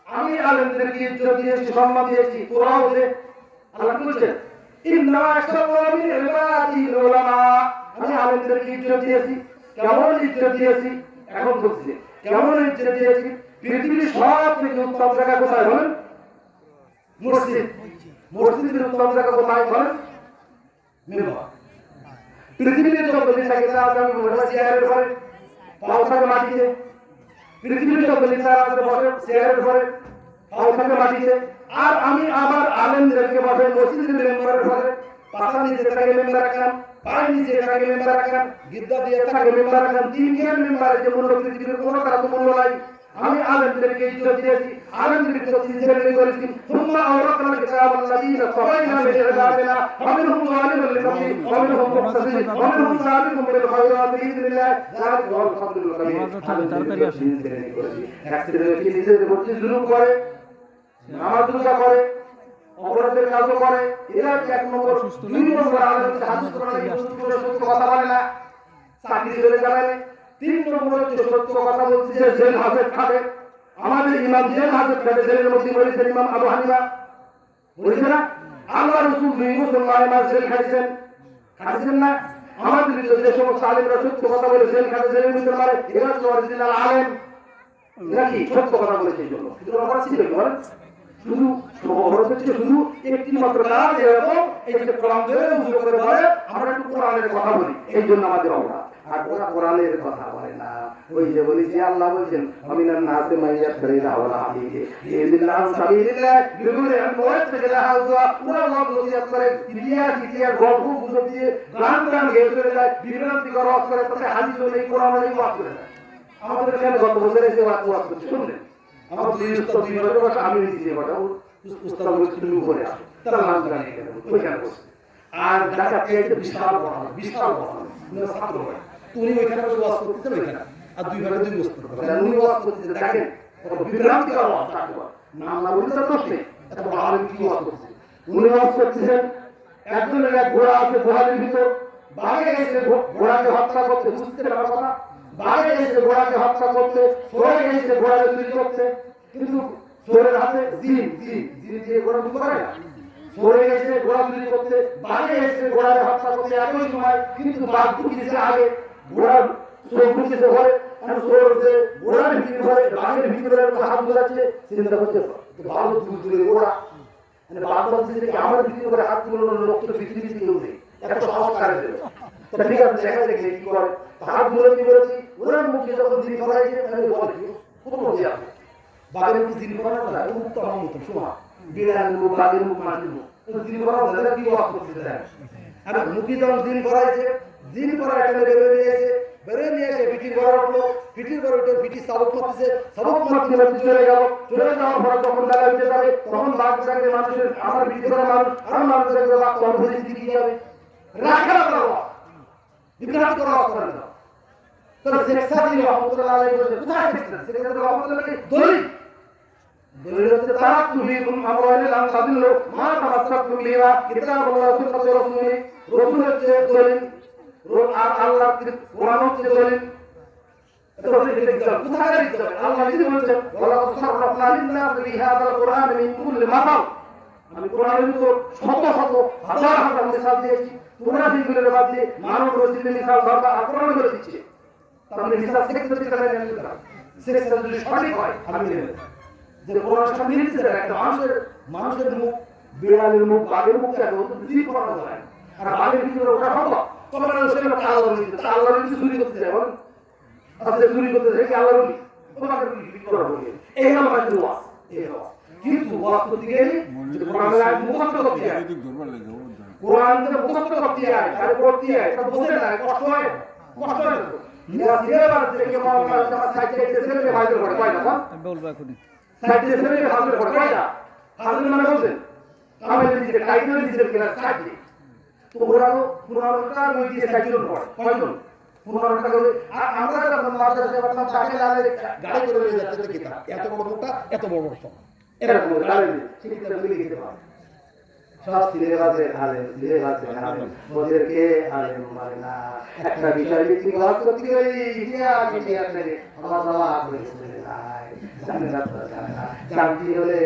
আমি আলেমদেরকে ইজ্জত দিয়েছি, সম্মান দিয়েছি। তোরাও দে। আল্লাহ বলেছেন ইন্নামা ইয়াখশাল্লাহা মিন ইবাদিহিল উলামা, আমি আলেমদেরকে ইজ্জত দিয়েছি। কেমন ইজ্জত দিয়েছি? এখন বলছি কেমন ইজ্জত দিয়েছি। পৃথিবীর সব থেকে উত্তম জায়গা কোথায় বলেন? মসজিদ। মসজিদের উত্তম জায়গা কোথায় বলেন? মিম্বার। পৃথিবীতে যত নেতা আছে আমি বসে চেয়ারের উপরে, পাও থাকে মাটিতে। পৃথিবীর যত নেতা আছে বসে চেয়ারের উপরে, পাও থাকে মাটিতে। আর আমি আমার আলেমদেরকে বসে মসজিদের মেম্বারের উপরে, পাতা নিচে থাকে মেম্বার রাখলাম, পায়ের নিচে থাকে মেম্বার রাখলাম, গিদ্দা দিয়ে থাকে মেম্বার রাখলাম। তিনজন মেম্বারের যে মূল্য পৃথিবীর কোনো তারা তো মূল্য নাই। আমি আলেমদেরকে ইজ্জত দিয়েছি, আলেমদেরকে সিনসিয়ারলি করেছি। সুম্মা আওরাতনাল কিতাবাল্লাযীনা সাফাইনা মিন ইবাদিনা ফামিনহুম যালিমুন লিনাফসিহি ওয়া মিনহুম মুকতাসিদুন ওয়া মিনহুম সাবিকুন বিল খায়রাতি বিইذنিল্লাহ যালিকা হুয়াল ফাদলুল কাবীর। তাড়াতাড়ি আসুন। এক শ্রেণীর নিজেদের প্রতি জুলুম করে, নামাজ রোজা করে, অপরাধের কাজও করে, এরা এক নম্বর। দুই নম্বর আলেমদের হাদিস কোরআনে সত্য কথা বলে না, চাকরি ছেড়ে যাবে। তিন নম্বর হচ্ছে সত্য কথা বলছে যে জেল হাজত খাবে। আমাদের ইমাম জেল হাজত খাবে, জেলের মধ্যে বলেছেন ইমাম আবু হানিফা, বলেছে না? আল্লাহ রাসূল 2 বছর 9 মাস জেল খাইছেন, খাইছেন না? আমাদের ভিতরে যে সমস্ত আলেমরা সত্য কথা বলে জেল খাবে, জেলের ভিতরে মারে, এরা হচ্ছে অরিজিনাল আলেম। এরা কি সত্য কথা বলেছে? এই জন্য কিন্তু অপরাধ ছিল কি বলেন? শুধু অপরাধ হচ্ছে শুধু একটি মাত্র কাজ, এরকম এই যে কোরআন ধরে উজু করে বলে আমরা একটু কোরআনের কথা বলি, এই জন্য আমাদের অপরাধ। আর ওরা কোরআনের কথা বলে না। ওই যে বলেছি আল্লাহ বলছেন আমিনান নাসে মাইয়াশরি রাওয়ালা হাদিকে ইল্লাহ সাবিলিল্লাহ বিগুরে আমওয়াত থেকে লাহাজা ওরা লোক নসিহত করে, ইতিহাস গল্প গুজব দিয়ে গান গেয়ে চলে যায়, বিভ্রান্তি করা ওয়াজ করে, তাতে হাদিস নেই, কোরআন নেই, ওয়াজ করে না। আমাদের এখানে গত বছর এসে ওয়াজ করতে শুনলেন, আমার দুই উস্তাদ দুই বছর বয়স, আমি দিয়ে পাঠাবো, উস্তাদ বলছি তুমি উপরে আসো, তারা নাম গান ওইখানে বসে। আর ঢাকা পেয়েছে বিশাল বড়, বিশাল বড় ছাত্র হয়, উনি ওইখানে বসে ওয়াজ করতেছেন ওইখানে, আর দুই ভাগে দুই বস্তু উনি ওয়াজ করতেছেন। দেখেন বিভ্রান্তি করা ওয়াজ, নাম না বলতে তার দোষ নেই, এত বড় আলেম কি ওয়াজ করছে। উনি ওয়াজ করতেছেন, একজনের এক ঘোড়া আছে গোহালির ভিতর, বাঘে এসে ঘোড়াকে হত্যা করতে, বুঝতে পারার কথা, বাঘে এসে ঘোড়াকে হত্যা করতে, চোরে এসে ঘোড়াকে চুরি করতে, কিন্তু চোরের হাতে জিন দিয়ে ঘোড়া চুরি করে না। চোরে এসে ঘোড়া চুরি করতে, বাঘে এসে ঘোড়াকে হত্যা করতে একই সময়, কিন্তু বাঘ ঢুকিয়েছে আগে, ঘোড়া চোর ঢুকিয়েছে ঘরে, চোর যে ঘোড়ার ভিতরে ঘরে বাঘের ভিতরে হাত বোলাচ্ছে, চিন্তা করছে ভালো দূরে ঘোড়া, মানে বাঘ বলছে যে আমার ভিতরে করে হাত তুললো, লোক তো পৃথিবী কেউ নেই, একটা সাহস কারে দেবে। ঠিক আছে, দেখা দেখে কি করে হাত ধরে কি বলেছি, ওনার মুখে যখন দিন করাইছে কত মজা আছে। বাঘের মুখ দিন করা যায়, মুখ তো আমার মতো শোনা, বিড়াল মুখ, বাঘের মুখ, মাটির মুখ, দিন করা যায় কি ওয়াজ করতে দেয়। আর মুখে যখন দিন করাইছে, দিন করা একটা বেরোয় নিয়ে এসে পিঠির ঘরে উঠলো, পিঠির ঘরে উঠে পিঠি সাবক মারতেছে, সাবক মারতে মারতে চলে যাওয়ার পরে যখন বেলা উঠে যাবে, তখন বাঘ থাকবে মানুষের, আমার পিঠি করা মানুষ আর মানুষ থাকবে বাঘ, তখন ভরে দিতে কি যাবে রাখা ইবনে হাজার করা করেন না তাহলে শেখ সাদি রহমাতুল্লাহ আলাইহি বলেন কোথায় শিখছেন শেখ সাদি রহমাতুল্লাহ আলাইহি দলিল দলিল হচ্ছে তারাকতু ফীকুম আমরাইন লাম তাদিল্লু মা তামাসসাকতুম বিহিমা কিতাবুল্লাহ ওয়া সুন্নাতু রাসূলিহি রাসূল হচ্ছে দলিল আর আল্লাহ কোরআন হচ্ছে দলিল এটা হচ্ছে কিতাব কোথায় কিতাব আল্লাহ নিজে বলেছেন ওয়ালা সাররাফনা লিন-নাস বিহাদাল কুরআন মিন কুল্লি মাসাল আমি কোরআনের ভিতর শত শত হাজার হাজার মিসাল দিয়েছি তোমরা দিনগুলোর মধ্যে মানব রচিত মিসাল ধরবা আর কোরআন বলে দিচ্ছে তাহলে মিসাল শেখ সাদি কথা মেনে নিতে হবে শেখ সাদি যদি সঠিক হয় আমি মেনে নেব যে কোরআনের সাথে মিলছে একটা মানুষের মুখ বিড়ালের মুখ বাঘের মুখ আছে ও তো দুই কোরআন হয় আর বাঘের ভিতরে ওটা সম্ভব তোমার সেটা আল্লাহর নিতে আল্লাহর নিতে চুরি করতে যায় বল আচ্ছা চুরি করতে যায় কি আল্লাহর নিতে তোমাকে বিক্রি করা হবে এই হলো আমাদের ওয়াজ এই হলো কিন্তু ওয়াজ করতে গেলে যে কোরআনের আয়াত মুখস্থ করতে হয় কোরআনের মুখস্থ করতে হয় আর পড়তে হয় এটা বোঝে না কষ্ট হয় নিয়া সিলেবাস থেকে মাওলানা সাইডে ছেলে ভাইদের পড়ে কয় না আমি বলবো এখনই সাইডে ছেলে ভাইদের পড়ে কয় না হাজির মানে বলছেন আমি নিজে কাইতে নিজে কিনা সাইডে তো পুরানোটা ওই দিয়ে সাইডে পড়ে কয়জন পুরানোটা করে আর আমরা যখন মাদ্রাসা বাতলাম তাকে লালে গাড়ি করে নিয়ে যাচ্ছে কিতাব এত বড় মোটা এত বড় বড় সব এরকম গাড়ি শিখতে মিলে যেতে পারে সব সিলেবাসে আলেম ওদেরকে আলেম মানে না একটা বিষয় ভিত্তিক ওয়াজ করতে গেলে ইতিহাস থেকে আমার বাবা বলেছে জানে না জানতে হলে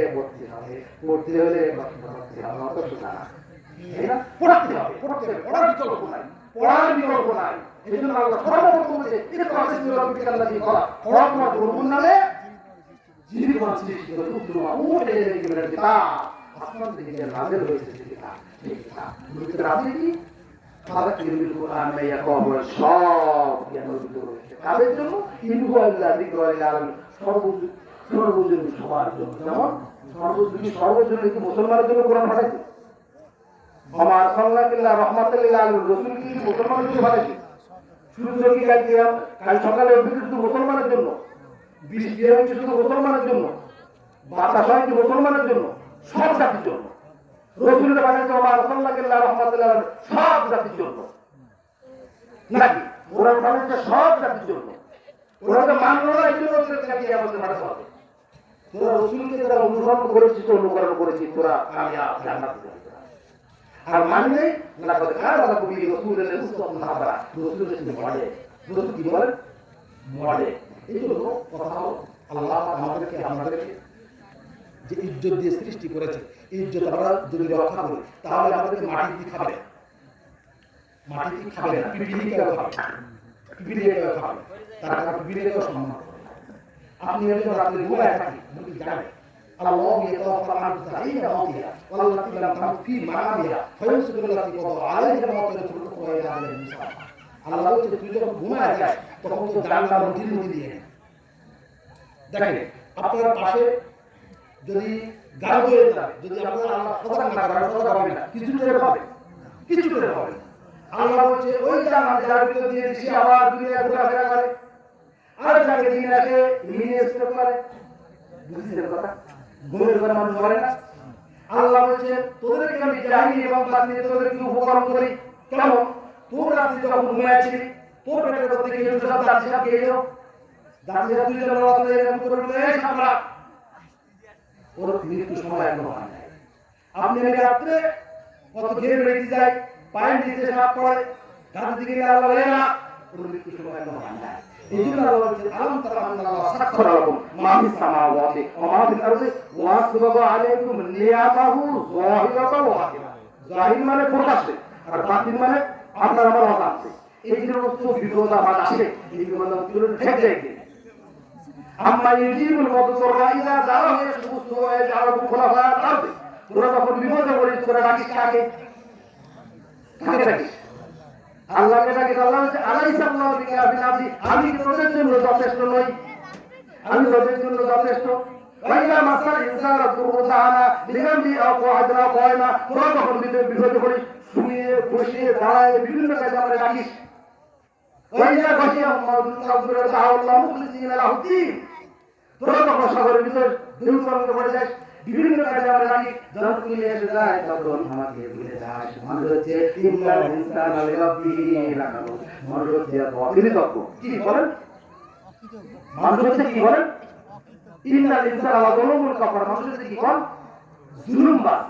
পড়তে হলে অত শোনা তাই না পড়তে হবে পড়ার বিকল্প নাই এই জন্য আল্লাহ সর্বপ্রথম বলেছে এটা তো আছে আল্লাহ কি বলা পড়াশোনা করুন নামে জীবন সৃষ্টি করে উত্তম ওটা এই কিতাব আসমান থেকে যে নাযিল হয়েছে কিতাব এই কিতাব ভিতরে আছে কি ফারাকিল কুরআন মে ইয়াকুব সব জ্ঞান ভিতরে রয়েছে কাদের জন্য ইনহু আল্লাহ যিকরুল আলামিন সর্বজনীন সবার জন্য যেমন সর্বজনীন কি মুসলমানের জন্য কোরআন পাঠাইছে আমার সাল্লাল্লাহু রাহমাতুল লিল আলামিন রাসূল কি মুসলমানের জন্য পাঠাইছে সূর্য কি কাল সকালে উঠে শুধু মুসলমানের জন্য বৃষ্টি হচ্ছে শুধু মুসলমানের জন্য বাতাস হয় মুসলমানের জন্য সব জাতির জন্য রসুলের বানাইছে আমার সাল্লাল্লাহু রাহমাতুল্লাহ সব জাতির জন্য নাকি ওরা বানাইছে সব জাতির জন্য ওরা তো মানলো না এই জন্য ওদেরকে নাকি আমাদের মারা হবে তোরা রসুলকে যারা অনুসরণ করেছিস অনুকরণ করেছিস তোরা কামিয়াব জান্নাতে যাবি আর মানে লাকাদ কানা লাকুম ফি রাসূলিল্লাহি উসওয়াতুন হাসানাহ রসুলের সাথে রসুল কি বলেন মডেল এই জন্য কথা হলো আল্লাহ আমাদেরকে আপনাদেরকে যে ইজ্জত দিয়ে সৃষ্টি করেছে এই ইজ্জত আমরা যদি রক্ষা করি তাহলে আমাদেরকে মাটি দিয়ে খাবে না পিপি দিয়ে কেউ খাবে তারা পিপি দিয়ে কেউ সম্মান করে আপনি একজন রাত্রে ঘুমায় থাকি আপনি জানেন আল্লাহ ইয়াতাওয়াফা আন-নাফসা মাউতিহা ওয়াল্লাতী লাম তামুত ফি মানামিহা ফায়ুমসিকু আল্লাতী ক্বাদা আলাইহা মাউতান তুরুকু ওয়া ইলা আজালিন মুসাম্মা আল্লাহ বলছে তুই যখন ঘুমায় যায় তখন তো জানলা রুটির মধ্যে দিয়ে দেখেন আপনার পাশে যদি গাড়ি হয়ে যায় যদি আপনার আল্লাহ সজাগ না করেন সজাগ হবে না কিছু টের পাবে আল্লাহ বলছে ওই জান্নাত যার ভিতর দিয়ে দিছি আবার দুনিয়া ঘোরাফেরা করে আর যাকে দিন আসে মিনিয়েস করে বুঝছেন কথা ঘুমের ঘরে মানুষ মরে না আল্লাহ বলছে তোদেরকে আমি জাহিলি এবং বাতিনি তোদেরকে উপকরণ করি কেমন তোর রাত্রি যখন ঘুমাইছিলি তোর পেটের মধ্যে গিয়ে সব দাঁতি সাপ গিয়ে গেল দাঁতি সাপ তুই যখন রাত্রে এরকম করে বলে এই সামলা ওর মৃত্যু সময় এখনো হয় নাই আপনি আমি রাত্রে কত ঘের বেরিয়ে যায় পায়ের নিচে সাপ পড়ে গাছ দিকে আল্লাহ বলে না ওর মৃত্যু সময় এখনো হয় নাই এই জন্য আল্লাহ বলছে আলম তারা আল্লাহ সাক্ষর লাকুম মা ফিস সামাওয়াতি ওয়া মা ফিল আরদি ওয়া আসবাগা আলাইকুম নিয়ামাহু যাহিরাতাও ওয়া বাতিনা জাহির মানে প্রকাশ্যে আর বাতিন মানে আপনার আমার কথা আছে এই যে সমস্ত বিপদাবাদ আসে এই বিপদাবাদগুলো ঠেক যায় আম্মা ইউজিবুল মুদতাররা ইযা দাআহু ইয়াশকুসু ওয়া ইয়াজআলুহু খুলাফা আল-আরদ তোরা যখন বিপদে পড়িস তোরা ডাকিস কাকে ডাকিস আল্লাহকে ডাকিস আল্লাহ বলছে আলাইসা আল্লাহু বিকাফিন আবদি আমি কি তোদের জন্য যথেষ্ট নই আমি তোদের জন্য যথেষ্ট ওয়াইলা মাসাল ইনসান দুরুদানা লিগামবি আও কোয়াদনা কোয়না তোরা যখন বিপদে পড়িস শুয়ে বসে দাঁড়ায় বিভিন্ন কাজে আমরা ডাকিস ওয়াইলা গাশিয়া মাউদুল তাআলা মুখলিসিনা লাহুদ্দিন তোরা যখন সাগরের ভিতর দিন তরঙ্গে পড়ে যাস বিভিন্ন কাজে আমরা রাখি, যখন তুমি এসে যায় তখন আমাকে ভুলে যায়। মানুষ হচ্ছে ইন্নাল ইনসানা লিরাব্বিহি লাকানুন। মানুষ হচ্ছে অকৃতজ্ঞ। কি বলেন? মানুষ হচ্ছে কি বলেন? ইন্নাল ইনসানা লাযালুমুন কাফার। মানুষ হচ্ছে কি বল? জুলুমবাজ।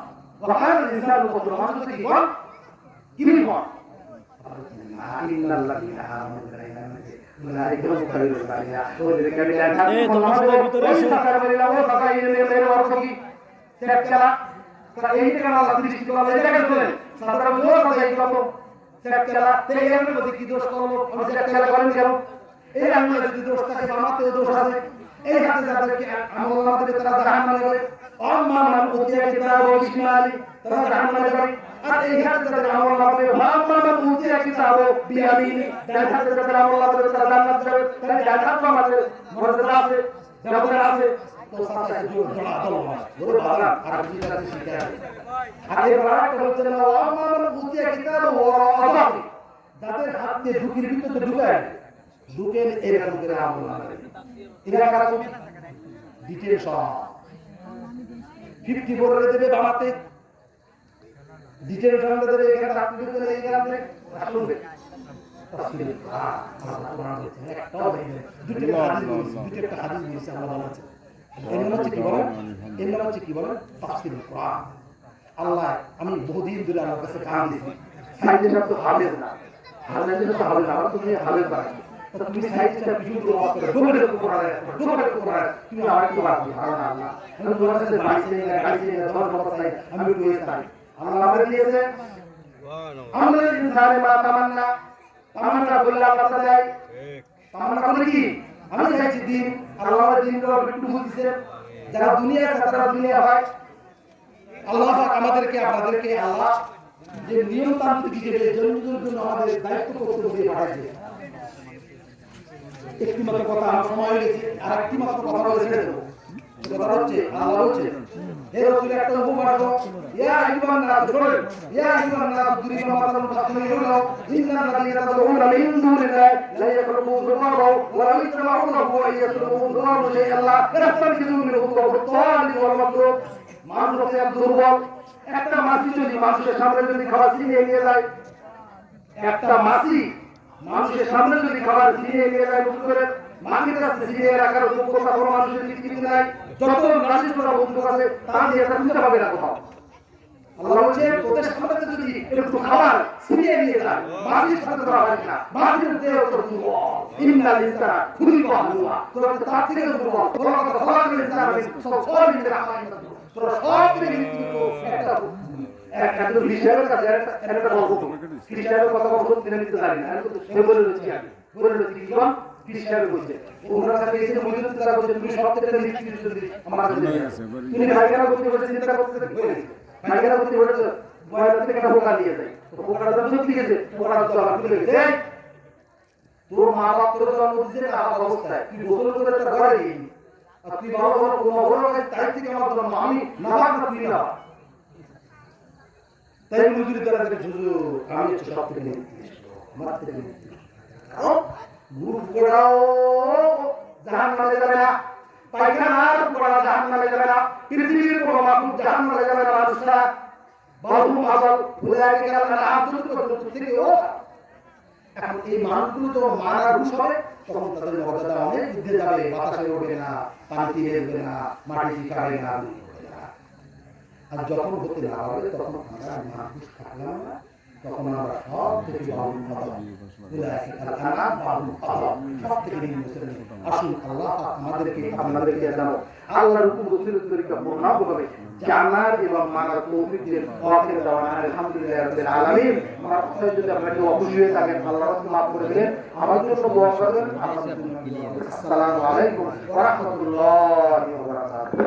ওয়া কানাল ইনসানু কাফুরা। মানুষ হচ্ছে কি বল? কৃপণ। ইন্নাল্লাযীনা আমানু উলাইকা হুমুল খায়রুন। ওদেরকে আমি দেখাবো তোমাদের ভিতরে সাকার বলিলাম ও বাবা এর অর্থ কি? সেট খেলা এই যে আল্লাহ সৃষ্টি করলো এই জায়গায় বলেন সাতরা দোষ আছে এই কত সেট খেলা এই এর মধ্যে কি দোষ করলো? আমি সেট খেলা করেন কেন? এই আল্লাহ যদি দোষ থাকে বামাতেও দোষ আছে। এই হাতে যাদেরকে আমল নামাতে তারা জাহান্নামে যাবে। আম্মা মান উতিয়া কিতাব ও বিশমালি তারা জাহান্নামে যাবে। আর এই হাতে যাদের আমল নামাতে আম্মা মান উতিয়া কিতাব ও বিয়ামিনি যাদের হাতে যাদের আমল নামাতে তারা জান্নাত যাবে। তাই জান্নাত আমাদের মর্যাদা আছে, ব্যবহার আছে। তো সাথে জোর জড়া দলমা ওরে বাবা আর বিটা শিখে আছে। আর এই বারাকটা হচ্ছে না আম্মা মান উতিয়া কিতাব ও আযাবি যাদের হাত দিয়ে ঢুকির ভিতরে ঢুকায় ঢুকেন এরকম করে আমল নামাতে এরা কারা কবি ডিটেইল সহ 54 এর দেবে বামাতে ডিটেইল সহ দেবে এখানে আপনি করে এই গ্রামে শুনবে তাফসীর কোরআন একটাও নেই দুটো হাদিস দিয়েছে আল্লাহ বলেছে এর নাম হচ্ছে কি বলেন? এর নাম হচ্ছে কি বলেন? তাফসীর কোরআন। আল্লাহ আমি বহুদিন ধরে আমার কাছে কান দিয়েছি সাইয়েদরা তো হাফেজ না, হাফেজরা তো হাফেজ না, আমার তো হাফেজ বানাই তুমি সাইয়েদটা বিশুদ্ধ ওয়াজ করে দোকানে কোরআন তুমি আমার একটু বাদ দিও আল্লাহ আল্লাহ আমি তোমার কাছে বাইসে না ধর মত নাই আমি একটু এই চাই আল্লাহ আমাদের দিয়েছে আমরা ইনসানে মা তামান্না তামান্না বললে আল্লাহ তা দেয় তামান্না মানে কি? আমি চাইছি দিন আল্লাহ আমার দিনটা একটু বুঝিছে যারা দুনিয়া আছে তারা দুনিয়া হয়। আল্লাহ পাক আমাদেরকে আপনাদেরকে আল্লাহ যে নিয়মতান্ত্রিক হিসেবে জন্য আমাদের দায়িত্ব কর্তব্য দিয়ে পাঠাইছে। একটি মাত্র কথা আমার সময় হয়ে গেছে আর একটি মাত্র কথা বলে ছেড়ে দেবো। কথা হচ্ছে আল্লাহ বলছে হে রাসূল একটা উপমা দাও ইয়া আইয়ুহান নাস শুনুন ইয়া আইয়ুহান নাস দুরিবা মাতাল ফাসতামিউনা ইন্নাল লাযীনা তাদউনা মিন দুনিল্লাহি লা ইয়াখলুকু যুবাবা ওয়া লা ইয়াসমাউনাহু ওয়া ইয়াসলুহু যুবাবা শাইআল্লাহ ইয়াস্তানকিযু মিনহু তালিব ওয়াল মাতলুব। মানুষ হচ্ছে দুর্বল। একটা মাছি যদি মানুষের সামনে যদি খাবার ছিনিয়ে নিয়ে যায়, একটা মাছি মানুষের সামনে যদি খাবার ছিনিয়ে নিয়ে যায় বুঝ করে মাটির কাছে ছিনিয়ে রাখার যোগ্যতা কোনো মানুষের পৃথিবীতে নাই। যত রাশি করা বন্দুক আছে তা দিয়ে এটা খুঁজে পাবে না কোথাও। আল্লাহ বলছে তোদের সামনে যদি একটু খাবার ছিনিয়ে নিয়ে যায় মাটির সাথে ধরা হয় না, মাটির দেহ তো দুর্বল। ইন্নাল ইনসানা খুলিকা হালুয়া তোরা তার থেকে দুর্বল। তোরা কথা খাবার করে ইনসান আমি সব নিজের আমার তোরা সব থেকে একটা হিসাবের কাছে একটা গল্প হিসাবের কথা বলতে দিনে নিতে জানি না সে বলে দিচ্ছি আমি বলে দিচ্ছি কি বল হিসাবে বলছে ওনার কাছে এসে মজুদ তারা বলছে তুমি সব থেকে লিখতে দিচ্ছি আমার কাছে তুমি ভাইগেরা করতে বলছে চিন্তা করতে ভাইগেরা করতে বলছে বয়ান থেকে একটা বোকা দিয়ে যায় তো বোকাটা তো সত্যি গেছে বোকাটা তো আবার তুলে গেছে তোর মা বাপ তোর জন্ম দিচ্ছে না আমার অবস্থায় তুই গোসল করে একটা ঘরে গেলি আর তুই বাবা বলো কোনো বড় তাই থেকে আমার জন্ম আমি নাবাক না তুই না তাই মজুরি দ্বারা থেকে হুজুর আমি হচ্ছে সব থেকে আমার থেকে মুখ পোড়াও জাহান্নামে যাবে না, পায়খানার পোড়া জাহান্নামে যাবে না, পৃথিবীর কোনো মানুষ জাহান্নামে যাবে না। মানুষরা বাহুম আদল ভুলায় গেল না আব্দুল কদর থেকে ও এখন এই মানুষগুলো যখন মারা রুশ হবে তখন তাদের মর্যাদা অনেক বৃদ্ধি যাবে। বাতাসে উঠবে না, পানিতে উঠবে না, মাটি খাবে না। আর যখন হতে না হবে তখন আমরা মানুষ থাকলাম না, তখন আমরা সব থেকে বাহুল সব থেকে আসুন আল্লাহ আমাদেরকে আপনাদেরকে জানো আল্লাহর হুকুম রসুলের তরিকা পূর্ণভাবে জানার এবং মানার তৌফিক দেন। ওয়াকিল দাওয়ানা আলহামদুলিল্লাহি রাব্বিল আলামিন। আমার কথা যদি আপনাকে অখুশি হয়ে থাকেন আল্লাহ রাব্বুল মাফ করে দিবেন, আমার জন্য দোয়া করবেন। আসসালামু আলাইকুম ওয়া রাহমাতুল্লাহি ওয়া বারাকাতুহু।